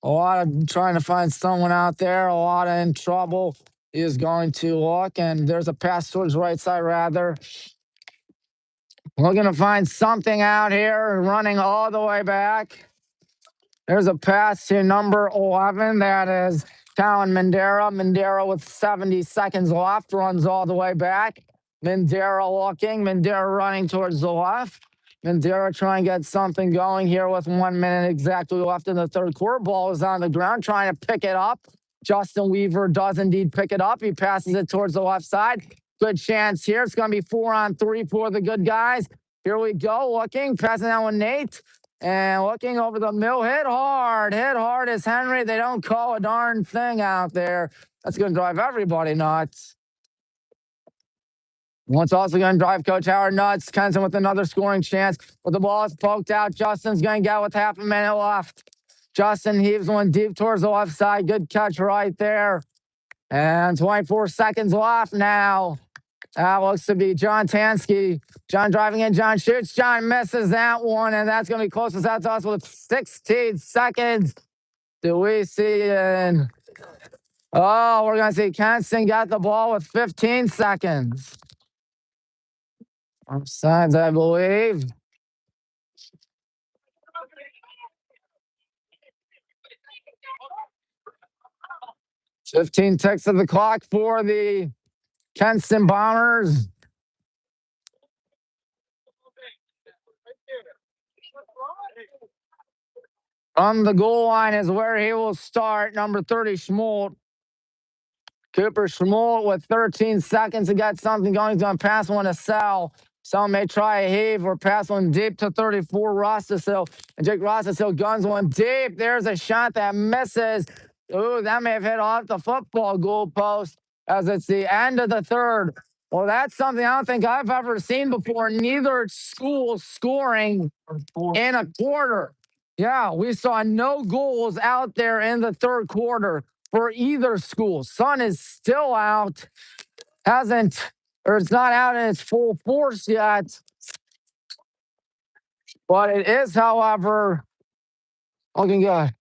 Awada trying to find someone out there. Awada in trouble. He is going to look, and there's a pass towards right side, rather. Looking to find something out here, running all the way back. There's a pass to number 11. That is Talon Mandera. Mandera with 70 seconds left runs all the way back. Mandera looking. Mandera running towards the left. Mandera trying to get something going here with 1 minute exactly left in the third quarter. Ball is on the ground, trying to pick it up. Justin Weaver does indeed pick it up. He passes it towards the left side. Good chance here. It's going to be 4-on-3 for the good guys. Here we go. Looking, passing that one, Nate. And looking over the middle, hit hard is Henry. They don't call a darn thing out there. That's going to drive everybody nuts. What's also going to drive Coach Howard nuts. Kenston with another scoring chance. But the ball is poked out. Justin's going to get with half a minute left. Justin heaves one deep towards the left side. Good catch right there. And 24 seconds left now. That looks to be John Tansky. John driving in. John shoots. John misses that one. And that's going to be closest out to us with 16 seconds. Do we see it? Oh, we're going to see Kenston got the ball with 15 seconds. Offsides, I believe. $15 ticks of the clock for the Kenston Bombers. On the goal line is where he will start. Number 30, Schmolt. Cooper Schmolt with 13 seconds to get something going. He's going to pass one to Sal. Sal may try a heave or pass one deep to 34, Rostasil. And Jake Rostasil guns one deep. There's a shot that misses. Ooh, that may have hit off the football goalpost as it's the end of the third. Well, that's something I don't think I've ever seen before. Neither school scoring in a quarter. Yeah, we saw no goals out there in the third quarter for either school. Sun is still out. It's not out in its full force yet. But it is, however, looking good.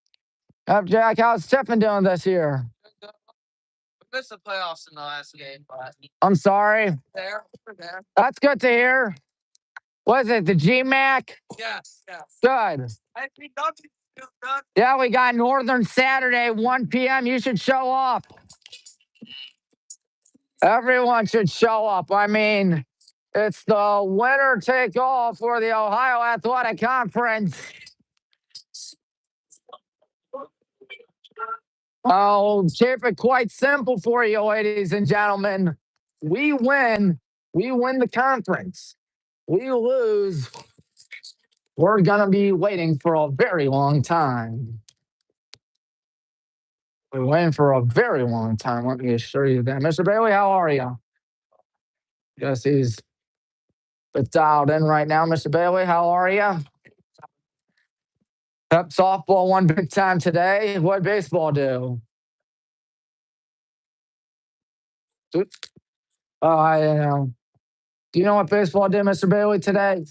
Jack, how's Tiffin doing this year? We missed the playoffs in the last game, but I'm sorry. we're there. That's good to hear. Was it the GMAC? Yes. Good. I think nothing. Yeah, we got Northern Saturday, 1 p.m. You should show up. Everyone should show up. I mean, it's the winner take all for the Ohio Athletic Conference. I'll keep it quite simple for you, ladies and gentlemen. We win the conference. We lose, we're going to be waiting for a very long time. We're waiting for a very long time. Let me assure you that. Mr. Bailey, how are you? Yes, he's dialed in right now. Mr. Bailey, how are you? Yep, softball won big time today. What did baseball do? Oh, I know. Do you know what baseball did, Mr. Bailey, today?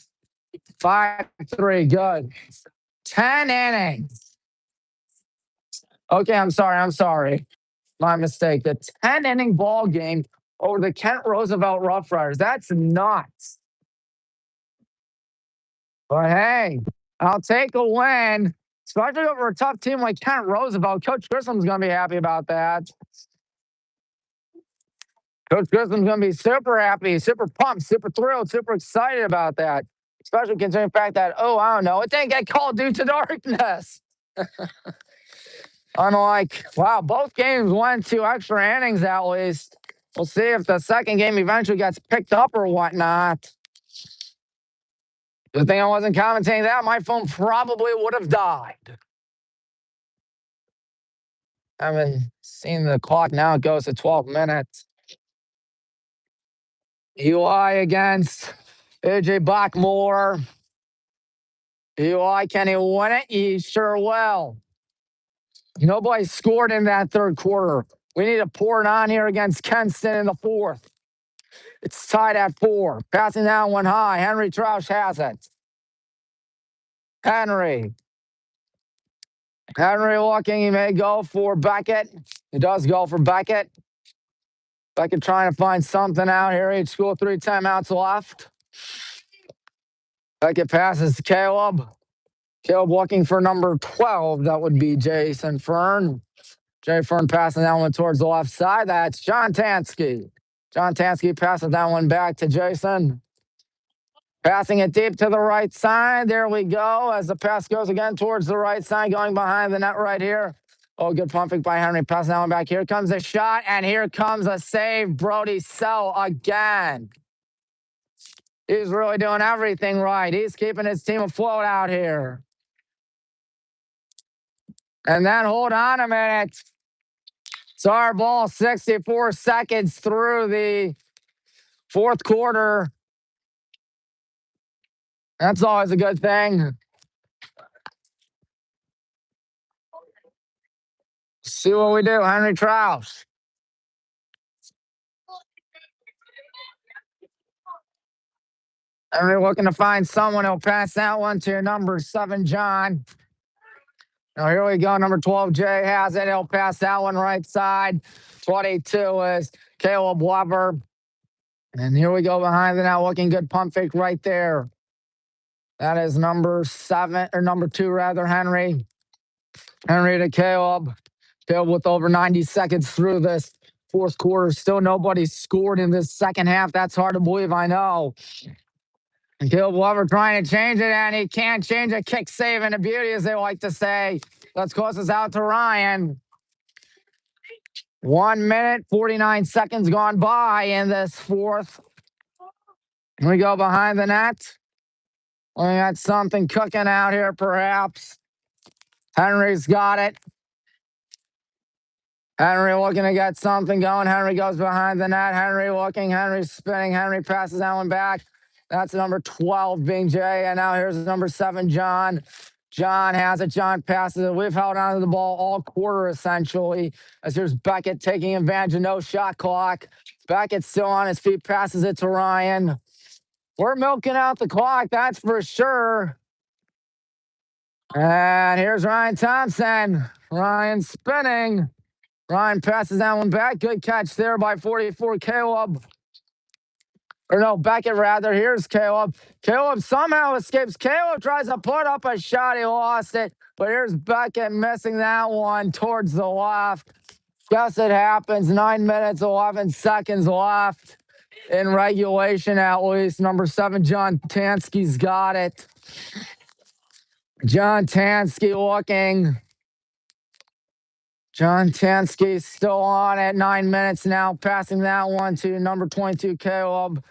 5-3, good. 10 innings. Okay, I'm sorry. My mistake. The 10-inning ball game over the Kent Roosevelt Rough Riders. That's nuts. But hey, I'll take a win, especially over a tough team like Kent Roosevelt. Coach Grissom's going to be happy about that. Coach Grissom's going to be super happy, super pumped, super thrilled, super excited about that. Especially considering the fact that, I don't know, it didn't get called due to darkness. Unlike, wow, both games went to extra innings at least. We'll see if the second game eventually gets picked up or whatnot. Good thing I wasn't commentating that. My phone probably would have died. I haven't seen the clock now. It goes to 12 minutes. Eli against AJ Bachmore. Eli, can he win it? He sure will. Nobody scored in that third quarter. We need to pour it on here against Kenston in the fourth. It's tied at 4. Passing down one high. Henry Troush has it. Henry looking. He may go for Beckett. He does go for Beckett. Beckett trying to find something out here. Each school 3 timeouts left. Beckett passes to Caleb. Caleb looking for number 12. That would be Jason Fern. Jay Fern passing that one towards the left side. That's John Tansky. John Tansky passes that one back to Jason. Passing it deep to the right side. There we go. As the pass goes again towards the right side, going behind the net right here. Oh, good pump fake by Henry. Passing that one back. Here comes a shot, and here comes a save. Brody Sell again. He's really doing everything right. He's keeping his team afloat out here. And then hold on a minute. It's our ball, 64 seconds through the fourth quarter. That's always a good thing. See what we do, Henry Troush. Henry looking to find someone. He'll pass that one to number 7, John. Now here we go. Number 12, Jay has it. He'll pass that one right side. 22 is Caleb Weber. And here we go behind the net. Looking good pump fake right there. That is number 7, or number 2, rather, Henry. Henry to Caleb. Caleb with over 90 seconds through this fourth quarter. Still nobody scored in this second half. That's hard to believe, I know. And Caleb Weber trying to change it, and he can't change it. Kick, save, and a beauty, as they like to say. Let's close us out to Ryan. 1 minute, 49 seconds gone by in this fourth. We go behind the net. We got something cooking out here, perhaps. Henry's got it. Henry looking to get something going. Henry goes behind the net. Henry looking. Henry spinning. Henry passes that one back. That's number 12 being Jay. And now here's number 7, John. John has it. John passes it. We've held on to the ball all quarter, essentially. As here's Beckett taking advantage of no shot clock. Beckett's still on his feet. Passes it to Ryan. We're milking out the clock, that's for sure. And here's Ryan Thompson. Ryan spinning. Ryan passes that one back. Good catch there by 44 Caleb. Or no, Beckett rather. Here's Caleb. Caleb somehow escapes. Caleb tries to put up a shot. He lost it. But here's Beckett missing that one towards the left. Guess it happens. 9 minutes, 11 seconds left in regulation at least. Number 7, John Tansky's got it. John Tansky looking. John Tansky still on at 9 minutes now, passing that one to number 22, Caleb.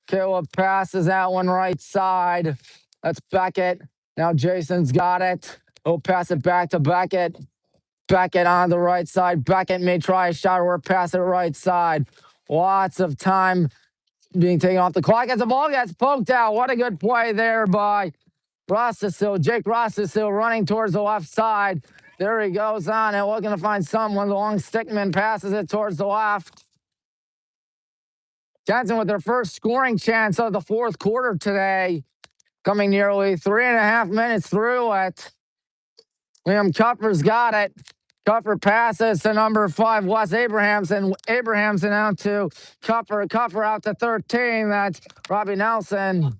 Caleb passes that one right side. That's Beckett. Now Jason's got it. He'll pass it back to Beckett. Beckett on the right side. Beckett may try a shot or pass it right side. Lots of time being taken off the clock as the ball gets poked out. What a good play there by Rossisill. Jake Rossisill running towards the left side. There he goes on and looking to find someone. The long stickman passes it towards the left. Kenston with their first scoring chance of the fourth quarter today. Coming nearly 3.5 minutes through it. Liam Kupfer's got it. Kupfer passes to number 5, Wes Abrahamson. Abrahamson out to Kupfer. Kupfer out to 13. That's Robbie Nelson.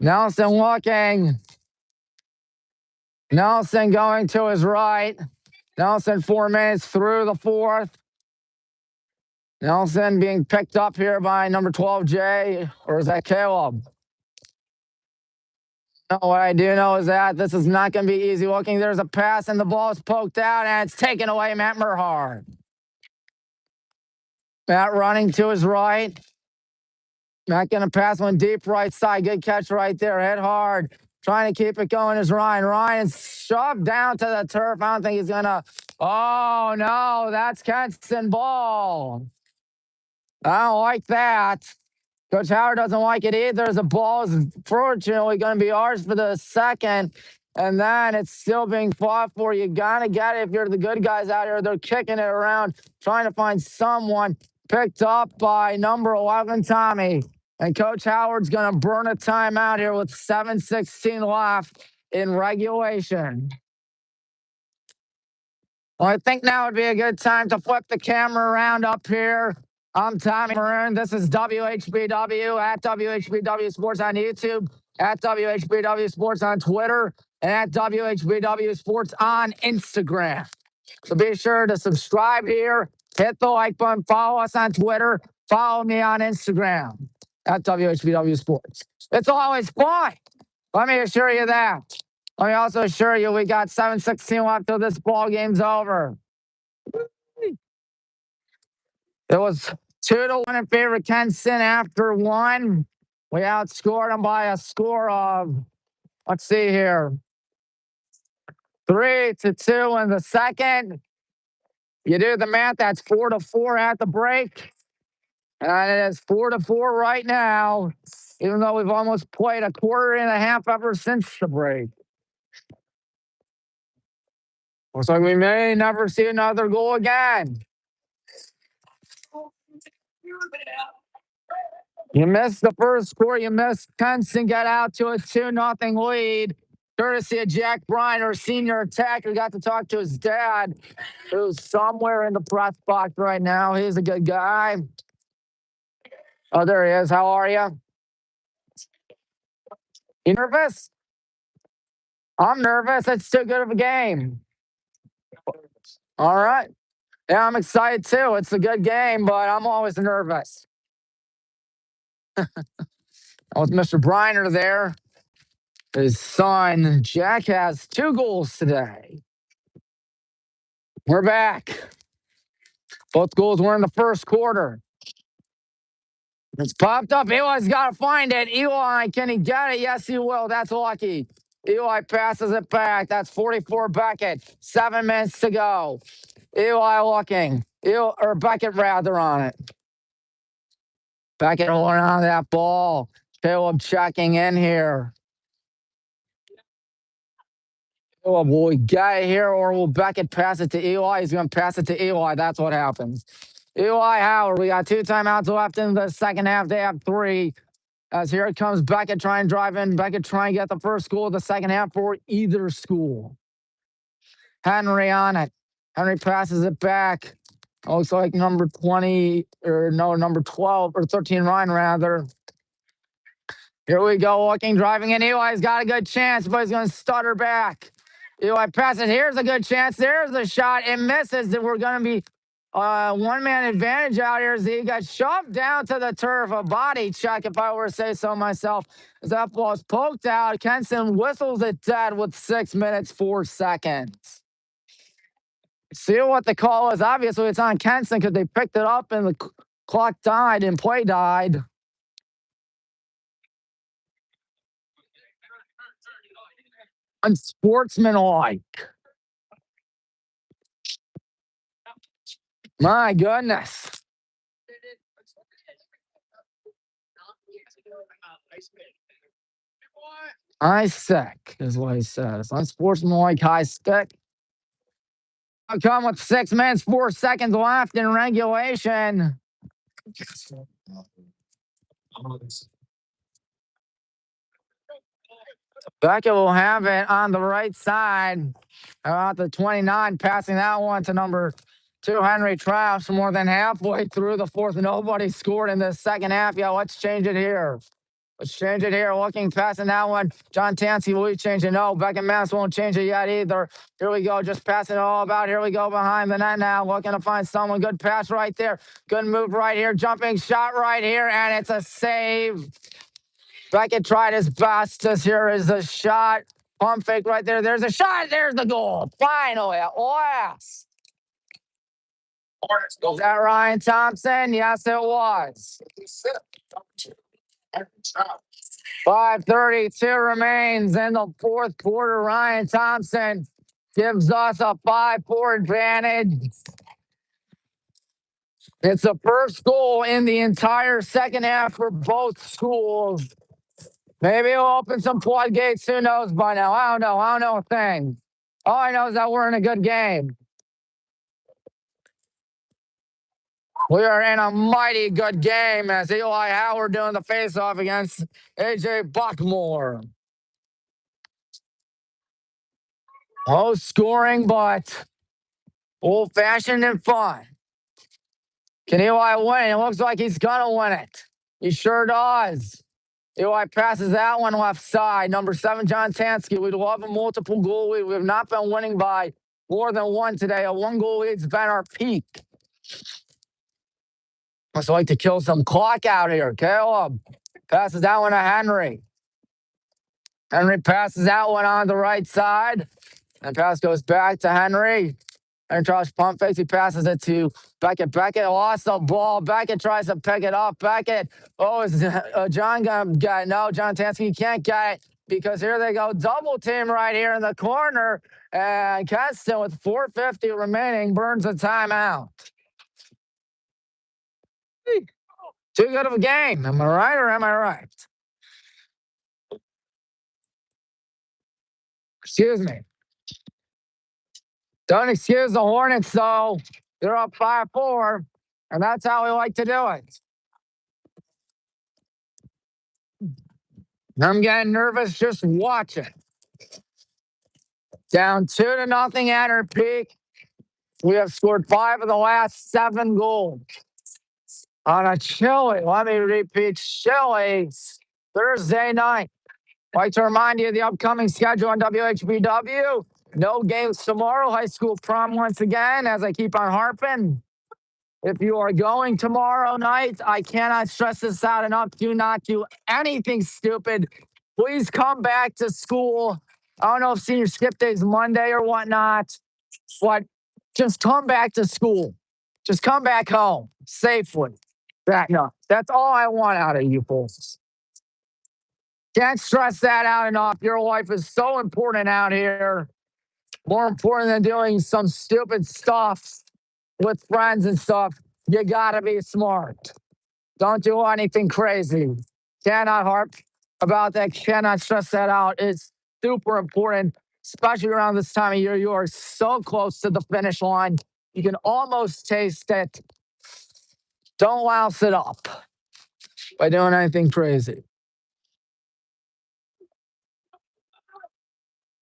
Nelson looking. Nelson going to his right. Nelson 4 minutes through the fourth. Nelson being picked up here by number 12, Jay. Or is that Caleb? No, what I do know is that this is not going to be easy looking. There's a pass and the ball is poked out and it's taken away, Matt Merhard. Matt running to his right. Matt going to pass one deep right side. Good catch right there. Hit hard. Trying to keep it going is Ryan. Ryan's shoved down to the turf. I don't think he's going to. Oh, no. That's Kenston ball. I don't like that. Coach Howard doesn't like it either. The ball is fortunately going to be ours for the second. And then it's still being fought for. You got to get it if you're the good guys out here. They're kicking it around, trying to find someone. picked up by number 11, Tommy. And Coach Howard's going to burn a timeout here with 7:16 left in regulation. Well, I think now would be a good time to flip the camera around up here. I'm Tommy Maroon. This is WHBW at WHBW Sports on YouTube, at WHBW Sports on Twitter, and at WHBW Sports on Instagram. So be sure to subscribe here, hit the like button, follow us on Twitter, follow me on Instagram at WHBW Sports. It's always fun. Let me assure you that. Let me also assure you we got 7:16 left till this ball game's over. It was 2-1 in favor of Kenston after one. We outscored them by a score of, let's see here, 3-2 in the second. You do the math, that's 4-4 at the break. And it is 4-4 right now, even though we've almost played a quarter and a half ever since the break. Looks like we may never see another goal again. You missed the first score. You missed Kenston get out to a 2-0 lead. Courtesy of Jack Briner, senior attacker. Got to talk to his dad, who's somewhere in the press box right now. He's a good guy. Oh, there he is. How are you? You nervous? I'm nervous. It's too good of a game. All right. Yeah, I'm excited too. It's a good game, but I'm always nervous. With Mr. Briner there. His son, Jack, has 2 goals today. We're back. Both goals were in the first quarter. It's popped up. Eli's got to find it. Eli, can he get it? Yes, he will. That's lucky. Eli passes it back. That's 44 Beckett. 7 minutes to go. Eli looking. Or Beckett rather on it. Beckett holding on to that ball. Caleb checking in here. Oh, will we get it here or will Beckett pass it to Eli? He's going to pass it to Eli. That's what happens. Eli Howard, we got 2 timeouts left in the second half. They have 3. As here it comes Beckett trying to drive in. Beckett trying to get the first goal of the second half for either school. Henry on it. Henry passes it back. Looks like number 20, or no, number 12, or 13, Ryan rather. Here we go, looking, driving in. Eli's got a good chance, but he's going to stutter back. Eli passes. Here's a good chance. There's the shot. It misses. And we're going to be one-man advantage out here as he got shoved down to the turf. A body check, if I were to say so myself. As that ball is poked out, Kenston whistles it dead with 6 minutes, 4 seconds. See what the call is. Obviously, it's on Kenston because they picked it up and the clock died and play died. Unsportsmanlike. My goodness. High stick is what he says. Unsportsmanlike high stick. I'll come with 6 minutes, 4 seconds left in regulation. Beckett will have it on the right side. About the 29, passing that one to number 2, Henry Traps. More than halfway through the fourth. Nobody scored in the second half. Yeah, let's change it here. Let's change it here. Looking, passing that one. John Tansky, will he change it? No, Beckett Mass won't change it yet either. Here we go. Just passing it all about. Here we go behind the net now. Looking to find someone. Good pass right there. Good move right here. Jumping shot right here. And it's a save. Beckett tried his best. This here is the shot. Pump fake right there. There's a shot. There's the goal. Finally, at last. Was that Ryan Thompson? Yes, it was. 5:32 remains in the fourth quarter. Ryan Thompson gives us a 5-4 advantage. It's the first goal in the entire second half for both schools. Maybe it'll open some floodgates. Who knows by now? I don't know. I don't know a thing. All I know is that we're in a good game. We are in a mighty good game as Eli Howard doing the face-off against AJ Buckmore. Low scoring, but old-fashioned and fun. Can Eli win? It looks like he's going to win it. He sure does. Eli passes that one left side. Number 7, John Tansky. We'd love a multiple goal lead. We have not been winning by more than one today. A one-goal lead's been our peak. Must like to kill some clock out here. Caleb passes that one to Henry. Henry passes that one on the right side. And pass goes back to Henry. And tries pump fakes. He passes it to Beckett. Beckett lost the ball. Beckett tries to pick it up. Beckett. Oh, is John going to get it? No, John Tansky can't get it because here they go. Double team right here in the corner. And Kenston with 4:50 remaining burns a timeout. Too good of a game. Am I right or am I right? Excuse me. Don't excuse the Hornets, though. They're up 5-4, and that's how we like to do it. I'm getting nervous just watching. Down 2-0 at our peak. We have scored 5 of the last 7 goals. On a chilly, let me repeat, chilly Thursday night. I'd like to remind you of the upcoming schedule on WHBW. No games tomorrow. High school prom once again, as I keep on harping. If you are going tomorrow night, I cannot stress this out enough. Do not do anything stupid. Please come back to school. I don't know if senior skip day is Monday or whatnot, but just come back to school. Just come back home safely. That's all I want out of you folks. Can't stress that out enough. Your life is so important out here. More important than doing some stupid stuff with friends and stuff. You gotta be smart. Don't do anything crazy. Cannot harp about that. Cannot stress that out. It's super important, especially around this time of year. You are so close to the finish line. You can almost taste it. Don't louse it up by doing anything crazy.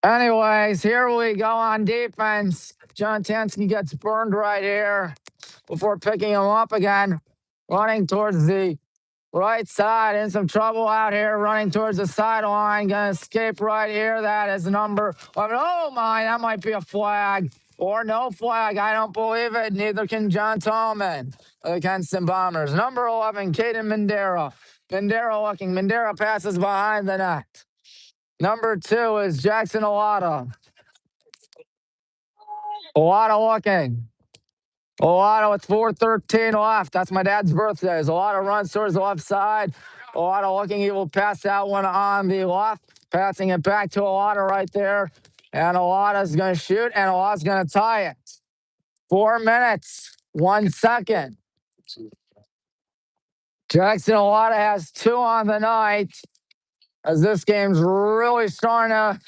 Anyways, here we go on defense. John Tansky gets burned right here before picking him up again. Running towards the right side, in some trouble out here, running towards the sideline. Gonna escape right here. That is number 11. Oh my, that might be a flag. Or no flag. I don't believe it. Neither can John Tallman of the Kenston Bombers. Number 11, Caden Mindera. Mindera looking. Mindera passes behind the net. Number 2 is Jackson Olata. Olata looking. Olata with 4:13 left. That's my dad's birthday. Olata runs towards the left side. Olata looking. He will pass that one on the left. Passing it back to Olata right there. And Olata's going to shoot, and Olata's going to tie it. 4 minutes, 1 second. Jackson Olata has 2 on the night, as this game's really starting to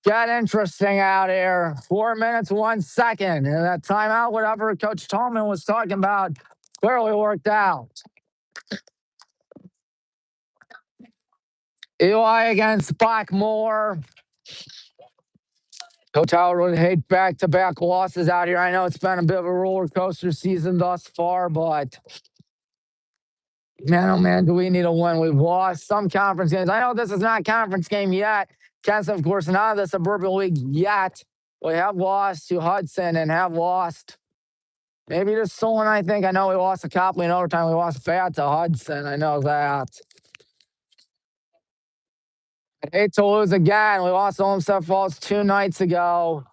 get interesting out here. 4 minutes, 1 second. And that timeout, whatever Coach Tallman was talking about, clearly worked out. Eli against Blackmore. Coach Howard would hate back-to-back losses out here. I know it's been a bit of a roller coaster season thus far, but man, oh man, do we need a win. We've lost some conference games. I know this is not a conference game yet. Kenston, of course, not the Suburban League yet. We have lost to Hudson and have lost maybe to Solon, I think. I know we lost to Copley in overtime. We lost bad to Hudson. I know that. I hate to lose again. We lost to Olmsted Falls 2 nights ago.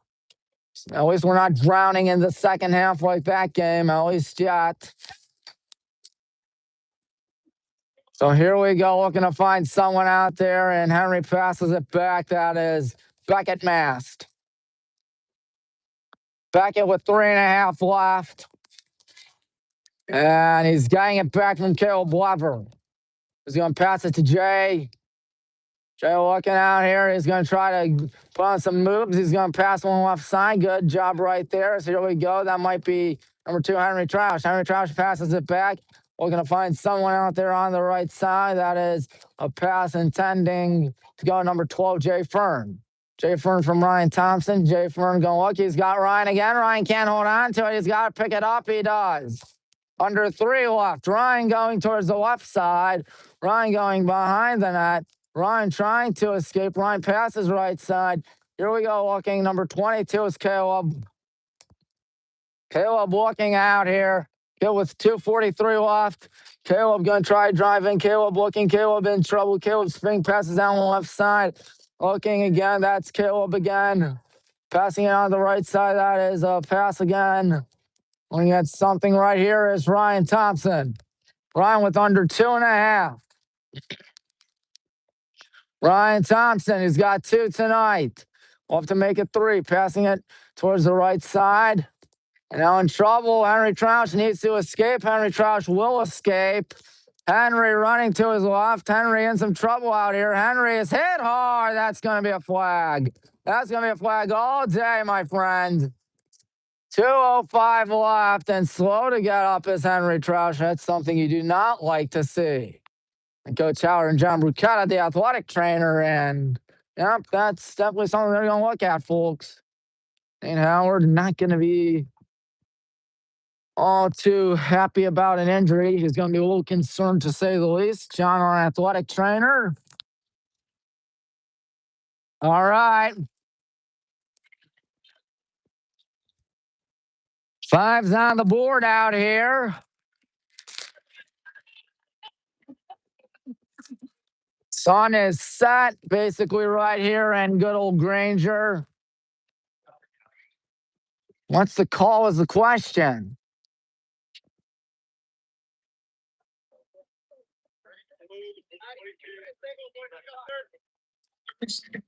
At least we're not drowning in the second half like that game, at least yet. So here we go, looking to find someone out there, and Henry passes it back. That is Beckett Mast. Beckett with 3.5 left. And he's getting it back from Caleb Lever. He's going to pass it to Jay. Jay looking out here. He's going to try to put on some moves. He's going to pass one left side. Good job right there. So here we go. That might be number 2, Henry Troush. Henry Troush passes it back. We're going to find someone out there on the right side. That is a pass intending to go number 12, Jay Fern. Jay Fern from Ryan Thompson. Jay Fern going, look, he's got Ryan again. Ryan can't hold on to it. He's got to pick it up. He does. Under 3 left. Ryan going towards the left side. Ryan going behind the net. Ryan trying to escape. Ryan passes right side. Here we go. Looking number 22 is Caleb. Caleb looking out here. Caleb with 2:43 left. Caleb going to try driving. Caleb looking. Caleb in trouble. Caleb spinning passes down the left side. Looking again. That's Caleb again. Passing it on the right side. That is a pass again. Looking at something right here is Ryan Thompson. Ryan with under 2.5. Ryan Thompson, he's got 2 tonight. We'll have to make it 3. Passing it towards the right side. And now in trouble. Henry Troush needs to escape. Henry Troush will escape. Henry running to his left. Henry in some trouble out here. Henry is hit hard. That's going to be a flag. That's going to be a flag all day, my friend. 2:05 left and slow to get up is Henry Troush. That's something you do not like to see. And Coach Howard and John Bruchetta, the athletic trainer, and yep, that's definitely something they're going to look at, folks. And Howard not going to be all too happy about an injury. He's going to be a little concerned, to say the least. John, our athletic trainer. All right. 5's on the board out here. Sun is set basically right here in good old Granger. What's the call is the question.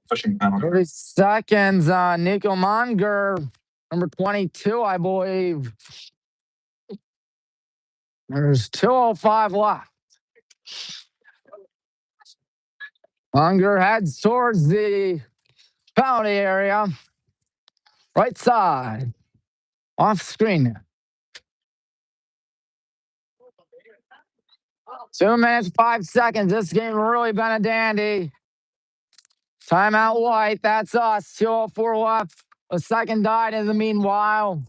Pushing penalty. 30 seconds on Nico Monger, number 22, I believe. There's 2:05 left. Monger heads towards the penalty area. Right side. Off screen. 2 minutes, 5 seconds. This game really been a dandy. Timeout White. That's us. 2:04 left. A second died in the meanwhile.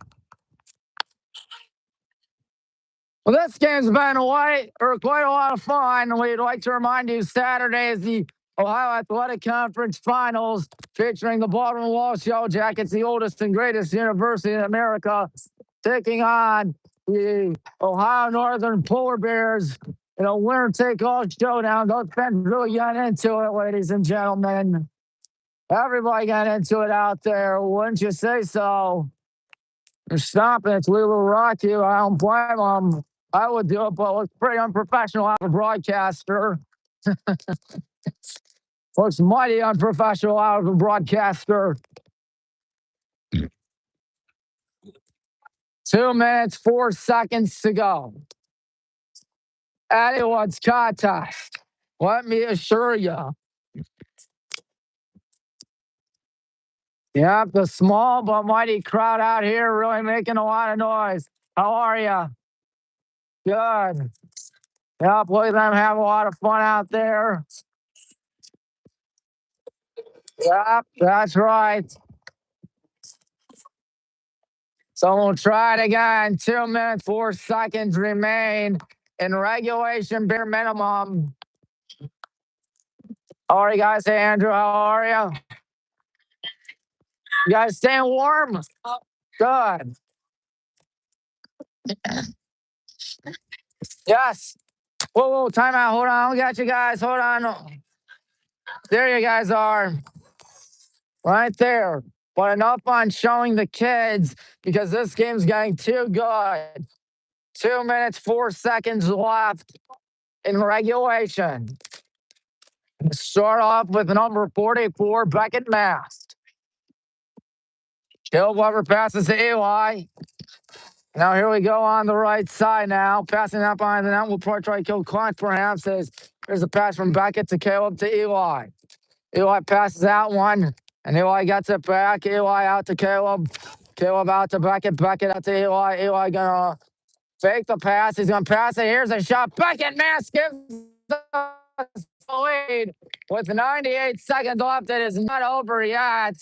Well, this game's been quite a lot of fun. We'd like to remind you Saturday is the Ohio Athletic Conference Finals featuring the Baltimore Walsh Yellow Jackets, the oldest and greatest university in America, taking on the Ohio Northern Polar Bears in a winner-take-all showdown. Those fans really got into it, ladies and gentlemen. Everybody got into it out there. Wouldn't you say so? They're stopping. It's a little rocky. I don't blame them. I would do it, but it looks pretty unprofessional out of a broadcaster. Looks mighty unprofessional out of a broadcaster. 2 minutes, 4 seconds to go. Anyone's contest. Let me assure you. Yep, the small but mighty crowd out here really making a lot of noise. How are you? Good. Yep, look at them have a lot of fun out there. Yep, that's right. So we'll try it again. 2 minutes, 4 seconds remain in regulation, bare minimum. How are you guys? Hey, Andrew, how are you? You guys staying warm? Good. Yes. Whoa, time out. Hold on. We got you guys. Hold on. There you guys are. Right there. But enough on showing the kids because this game's getting too good. 2 minutes, 4 seconds left in regulation. Start off with number 44, Beckett Mast. Caleb Weber passes to Eli. Now here we go on the right side now. Passing that behind the net. We'll probably try to kill clock perhaps. There's a pass from Beckett to Caleb to Eli. Eli passes that one, and Eli gets it back. Eli out to Caleb. Caleb out to Beckett. Beckett out to Eli. Eli gonna fake the pass. He's gonna pass it. Here's a shot. Beckett Mass gives us the lead with 98 seconds left. It is not over yet,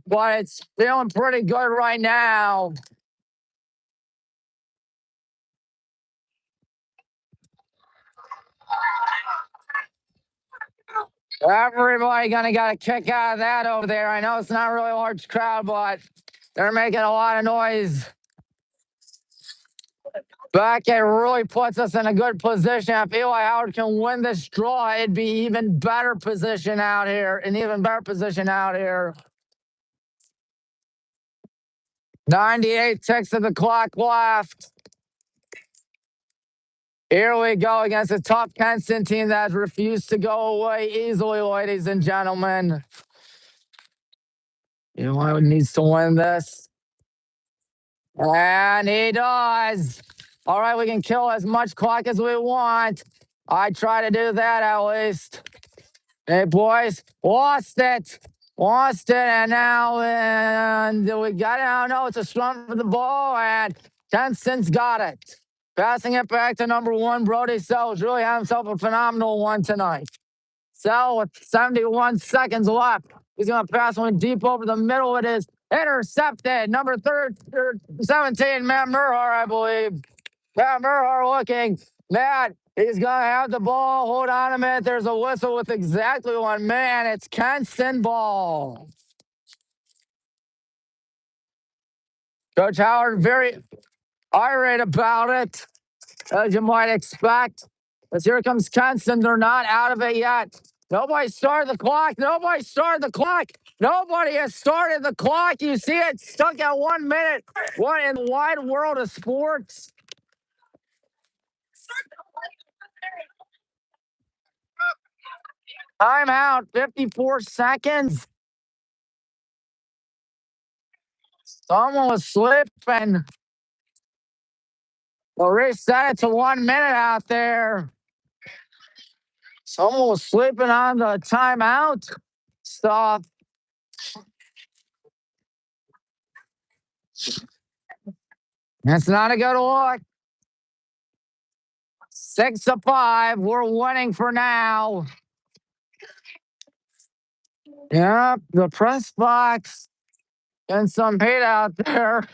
but it's feeling pretty good right now. Everybody gonna get a kick out of that over there. I know it's not really a large crowd, but they're making a lot of noise. Beckett really puts us in a good position. If Eli Howard can win this draw, it'd be even better position out here. 98 ticks of the clock left. Here we go against a tough Kenston team that has refused to go away easily, ladies and gentlemen. Eli needs to win this. And he does. All right, we can kill as much clock as we want. I try to do that at least. Hey, boys, lost it. And now we got it. I don't know. It's a scrum for the ball, and Kenston's got it. Passing it back to number 1, Brody Sells. Really had himself a phenomenal one tonight. Sell with 71 seconds left. He's going to pass one deep over the middle. It is intercepted. Number 17, Matt Murhar, I believe. Matt Murhar looking. Matt, he's going to have the ball. Hold on a minute. There's a whistle with exactly 1 minute. It's Kenston ball. Coach Howard very irate about it, as you might expect. As here comes Kenston. They're not out of it yet. Nobody started the clock. Nobody has started the clock. You see it stuck at 1 minute. What in the wide world of sports? Timeout, 54 seconds. Someone was slipping. We'll reset it to 1 minute out there. Someone was sleeping on the timeout stuff. That's not a good look. 6-5. We're winning for now. Yep, the press box and some heat out there.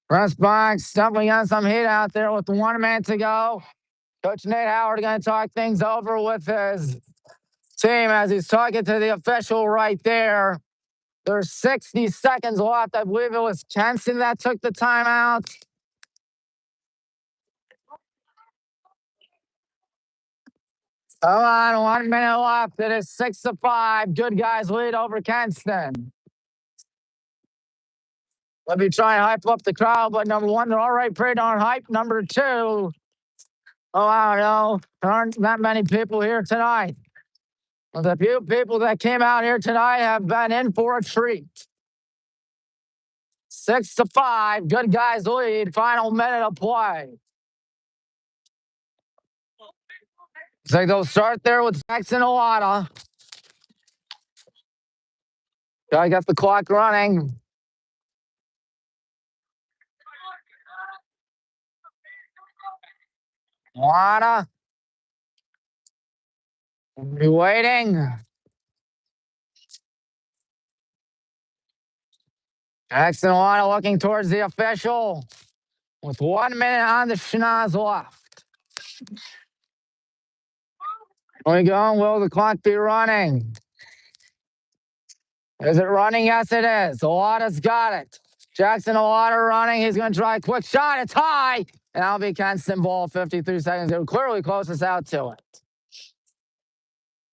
Press box definitely got some heat out there with 1 minute to go. Coach Nate Howard going to talk things over with his team as he's talking to the official right there. There's 60 seconds left. I believe it was Kenston that took the timeout. Come on, 1 minute left. It is 6-5. Good guys lead over Kenston. Let me try and hype up the crowd, but number 1, they're all right, pretty darn hype. Number 2, oh, I don't know. There aren't that many people here tonight. Well, the few people that came out here tonight have been in for a treat. 6-5. Good guys lead. Final minute of play. So they'll start there with Jackson Owada. I got the clock running. Owada. Be waiting. Jackson Owada looking towards the official with 1 minute on the schnoz left. We go. Will the clock be running? Is it running? Yes, it is. Owada's got it. Jackson Owada running. He's going to try a quick shot. It's high. And that'll be Kenston ball. 53 seconds. It clearly closest out to it.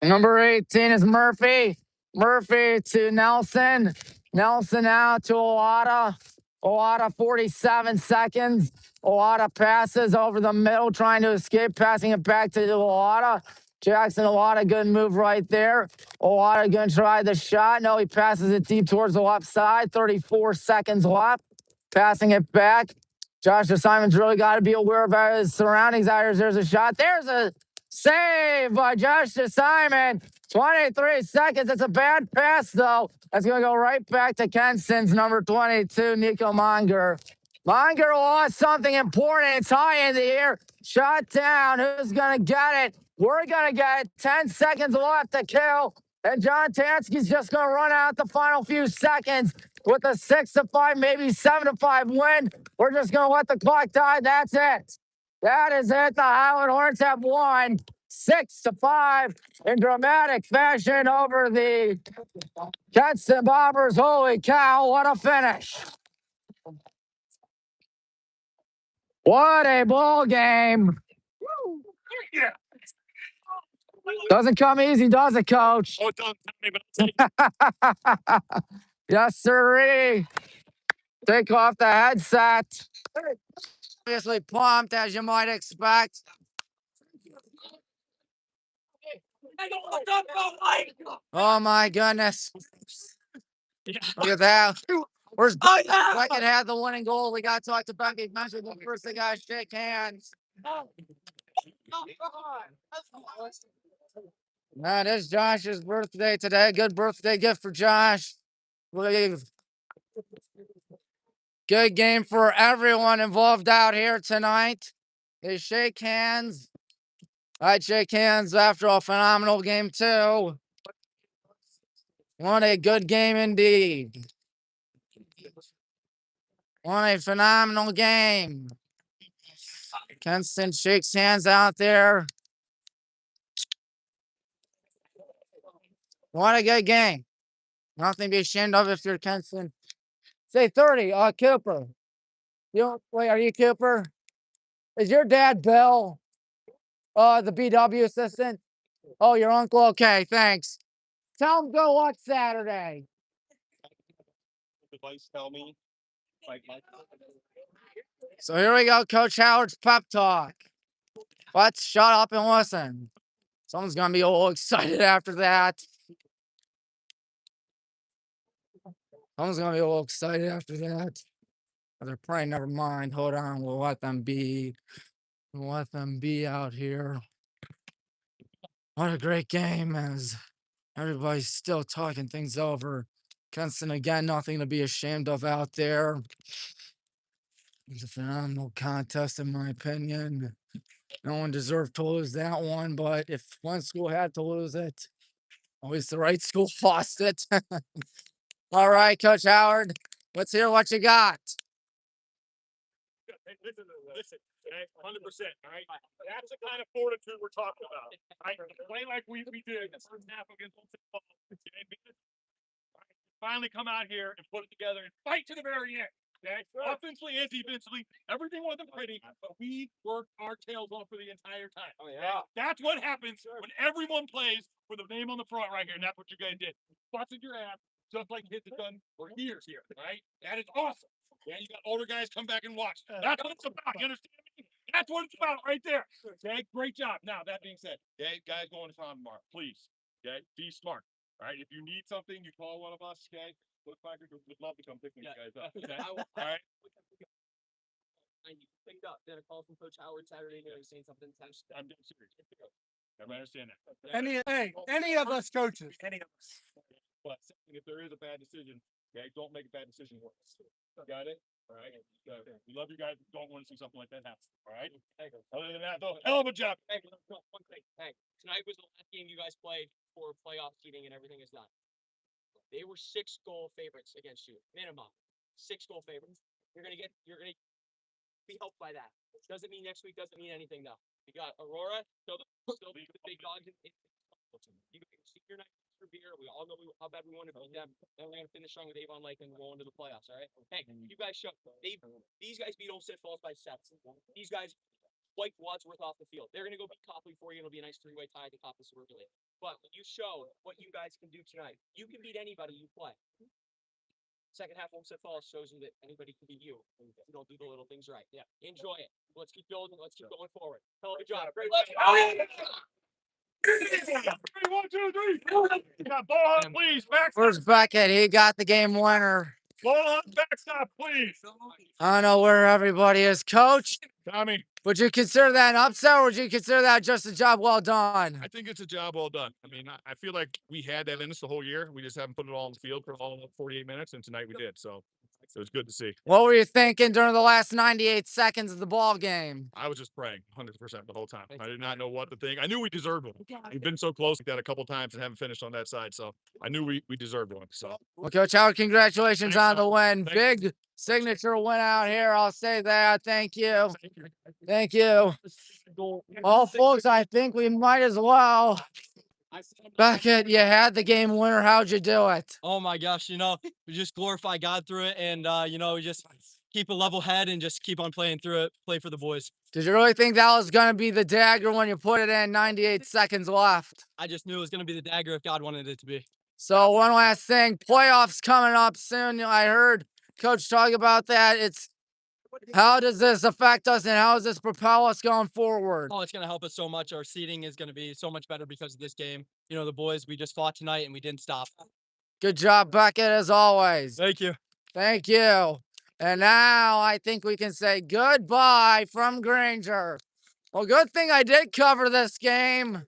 Number 18 is Murphy. Murphy to Nelson. Nelson out to Owada. Owada 47 seconds. Owada passes over the middle, trying to escape, passing it back to Owada. Jackson Owada, good move right there. Owada going to try the shot. No, he passes it deep towards the left side. 34 seconds left. Passing it back. Josh Simon's really got to be aware of his surroundings out here. There's a shot. There's a Save by Josh Simon. 23 seconds. It's a bad pass, though. That's going to go right back to Kenston's number 22, Nico Monger. Monger lost something important. It's high in the air. Shot down. Who's going to get it? We're going to get it. 10 seconds left to kill. And John Tansky's just going to run out the final few seconds with a 6-5, maybe 7-5 win. We're just going to let the clock die. That's it. That is it. The Highland Hornets have won 6-5 in dramatic fashion over the Kenston Bombers. Holy cow, what a finish. What a ball game. Doesn't come easy, does it, Coach? Oh, don't tell me about it. Yes, sirree. Take off the headset. Obviously pumped, as you might expect. Oh my goodness. Look at that. Where's Beckett had the winning goal. We got to talk to Beckett. Mentioned the first they got to shake hands. That is Josh's birthday today. Good birthday gift for Josh. Good game for everyone involved out here tonight. They shake hands. I'd shake hands after a phenomenal game, too. What a good game indeed. What a phenomenal game. Kenston shakes hands out there. What a good game. Nothing to be ashamed of if you're Kenston. Say 30, Cooper. Wait, are you Cooper? Is your dad Bill? The BW assistant? Oh, your uncle? Okay, thanks. Tell him go watch Saturday. Device tell me. So here we go, Coach Howard's pep talk. Let's shut up and listen. Someone's gonna be all excited after that. Someone's gonna be all excited after that. But they're probably never mind. Hold on, we'll let them be. We'll let them be out here. What a great game, as everybody's still talking things over. Kenston again, nothing to be ashamed of out there. It's a phenomenal contest, in my opinion. No one deserved to lose that one, but if one school had to lose it, always the right school lost it. All right, Coach Howard, let's hear what you got. Hey, listen, okay, 100%, all right? That's the kind of fortitude we're talking about, right? Play like we did in the first half against football. Finally come out here and put it together and fight to the very end. Okay? Offensively and defensively, everything wasn't pretty, but we worked our tails off for the entire time. Oh, yeah. That's what happens when everyone plays with a name on the front right here, and that's what you guys did. Busted your ass, just like kids have done for years here, right? That is awesome. Yeah, you got older guys come back and watch. That's what it's about. You understand me? That's what it's about right there. Okay, great job. Now, that being said, okay, guys going to town tomorrow, please. Okay, be smart. All right, if you need something, you call one of us, okay? Would love to come pick these guys up. Okay? All right. And you picked up. Then a call from Coach Howard Saturday night saying something. I'm dead serious. I understand that. Any of us coaches. Any of us. But if there is a bad decision, okay, don't make a bad decision worse. Got it? All right. We love you guys. Don't want to see something like that happen. All right. Other than that, though, hell of a job. Hey, one thing. Hey, tonight was the last game you guys played for playoff seeding and everything is done. They were 6-goal favorites against you, minimum. 6-goal favorites. You're gonna be helped by that. Doesn't mean next week. Doesn't mean anything though. We got Aurora, still the big dogs. You see your night for beer. We all know how bad we want to beat them. Then we're gonna finish strong with Avon Lake and roll into the playoffs. All right. Hey, you guys show. These guys beat Old St. Falls by 7. These guys wiped Wadsworth off the field. They're gonna go beat Copley for you. It'll be a nice 3-way tie at the Copley Super League. But when you show what you guys can do tonight, you can beat anybody you play. Second half, Olmsted Falls shows you that anybody can beat you if you don't do the little things right. Yeah, enjoy it. Let's keep building. Let's keep going forward. Hell of a job. Great. Let's go. 3, 1, 2, 3. Now, ball on, please. Backstop. Where's Beckett? He got the game winner. Ball on, backstop, please. I don't know where everybody is, Coach. Tommy, Would you consider that an upset, or would you consider that just a job well done? I think it's a job well done. I mean, I feel like we had that in us the whole year. We just haven't put it all on the field for all 48 minutes, and tonight we did. So it was good to see. What were you thinking during the last 98 seconds of the ball game? I was just praying 100% the whole time. I did not know what to think. I knew we deserved one. We've been so close like that a couple times and haven't finished on that side. So I knew we deserved one. So, Well, Coach Howard, congratulations on the win. Thanks. Big signature win out here. I'll say that. Thank you. Thank you. Well, folks, I think we might as well. Beckett, you had the game winner. How'd you do it? Oh my gosh, we just glorify God through it, and we just keep a level head and just keep on playing through it, play for the boys. Did you really think that was going to be the dagger when you put it in 98 seconds left? I just knew it was going to be the dagger if God wanted it to be. So one last thing, playoffs coming up soon. I heard Coach talk about that. How does this affect us, and how does this propel us going forward? Oh, it's going to help us so much. Our seeding is going to be so much better because of this game. The boys, we just fought tonight and we didn't stop. Good job, Beckett, as always. Thank you. Thank you. And now I think we can say goodbye from Granger. Well, good thing I did cover this game,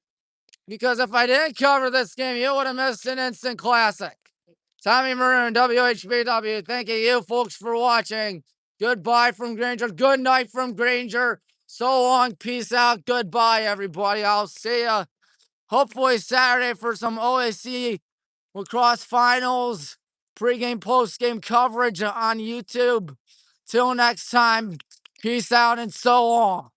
because if I didn't cover this game, you would have missed an instant classic. Tommy Maroon, WHBW, thanking you folks for watching. Goodbye from Granger. Good night from Granger. So long. Peace out. Goodbye, everybody. I'll see you hopefully Saturday for some OAC lacrosse finals, pregame, postgame coverage on YouTube. Till next time, peace out and so long.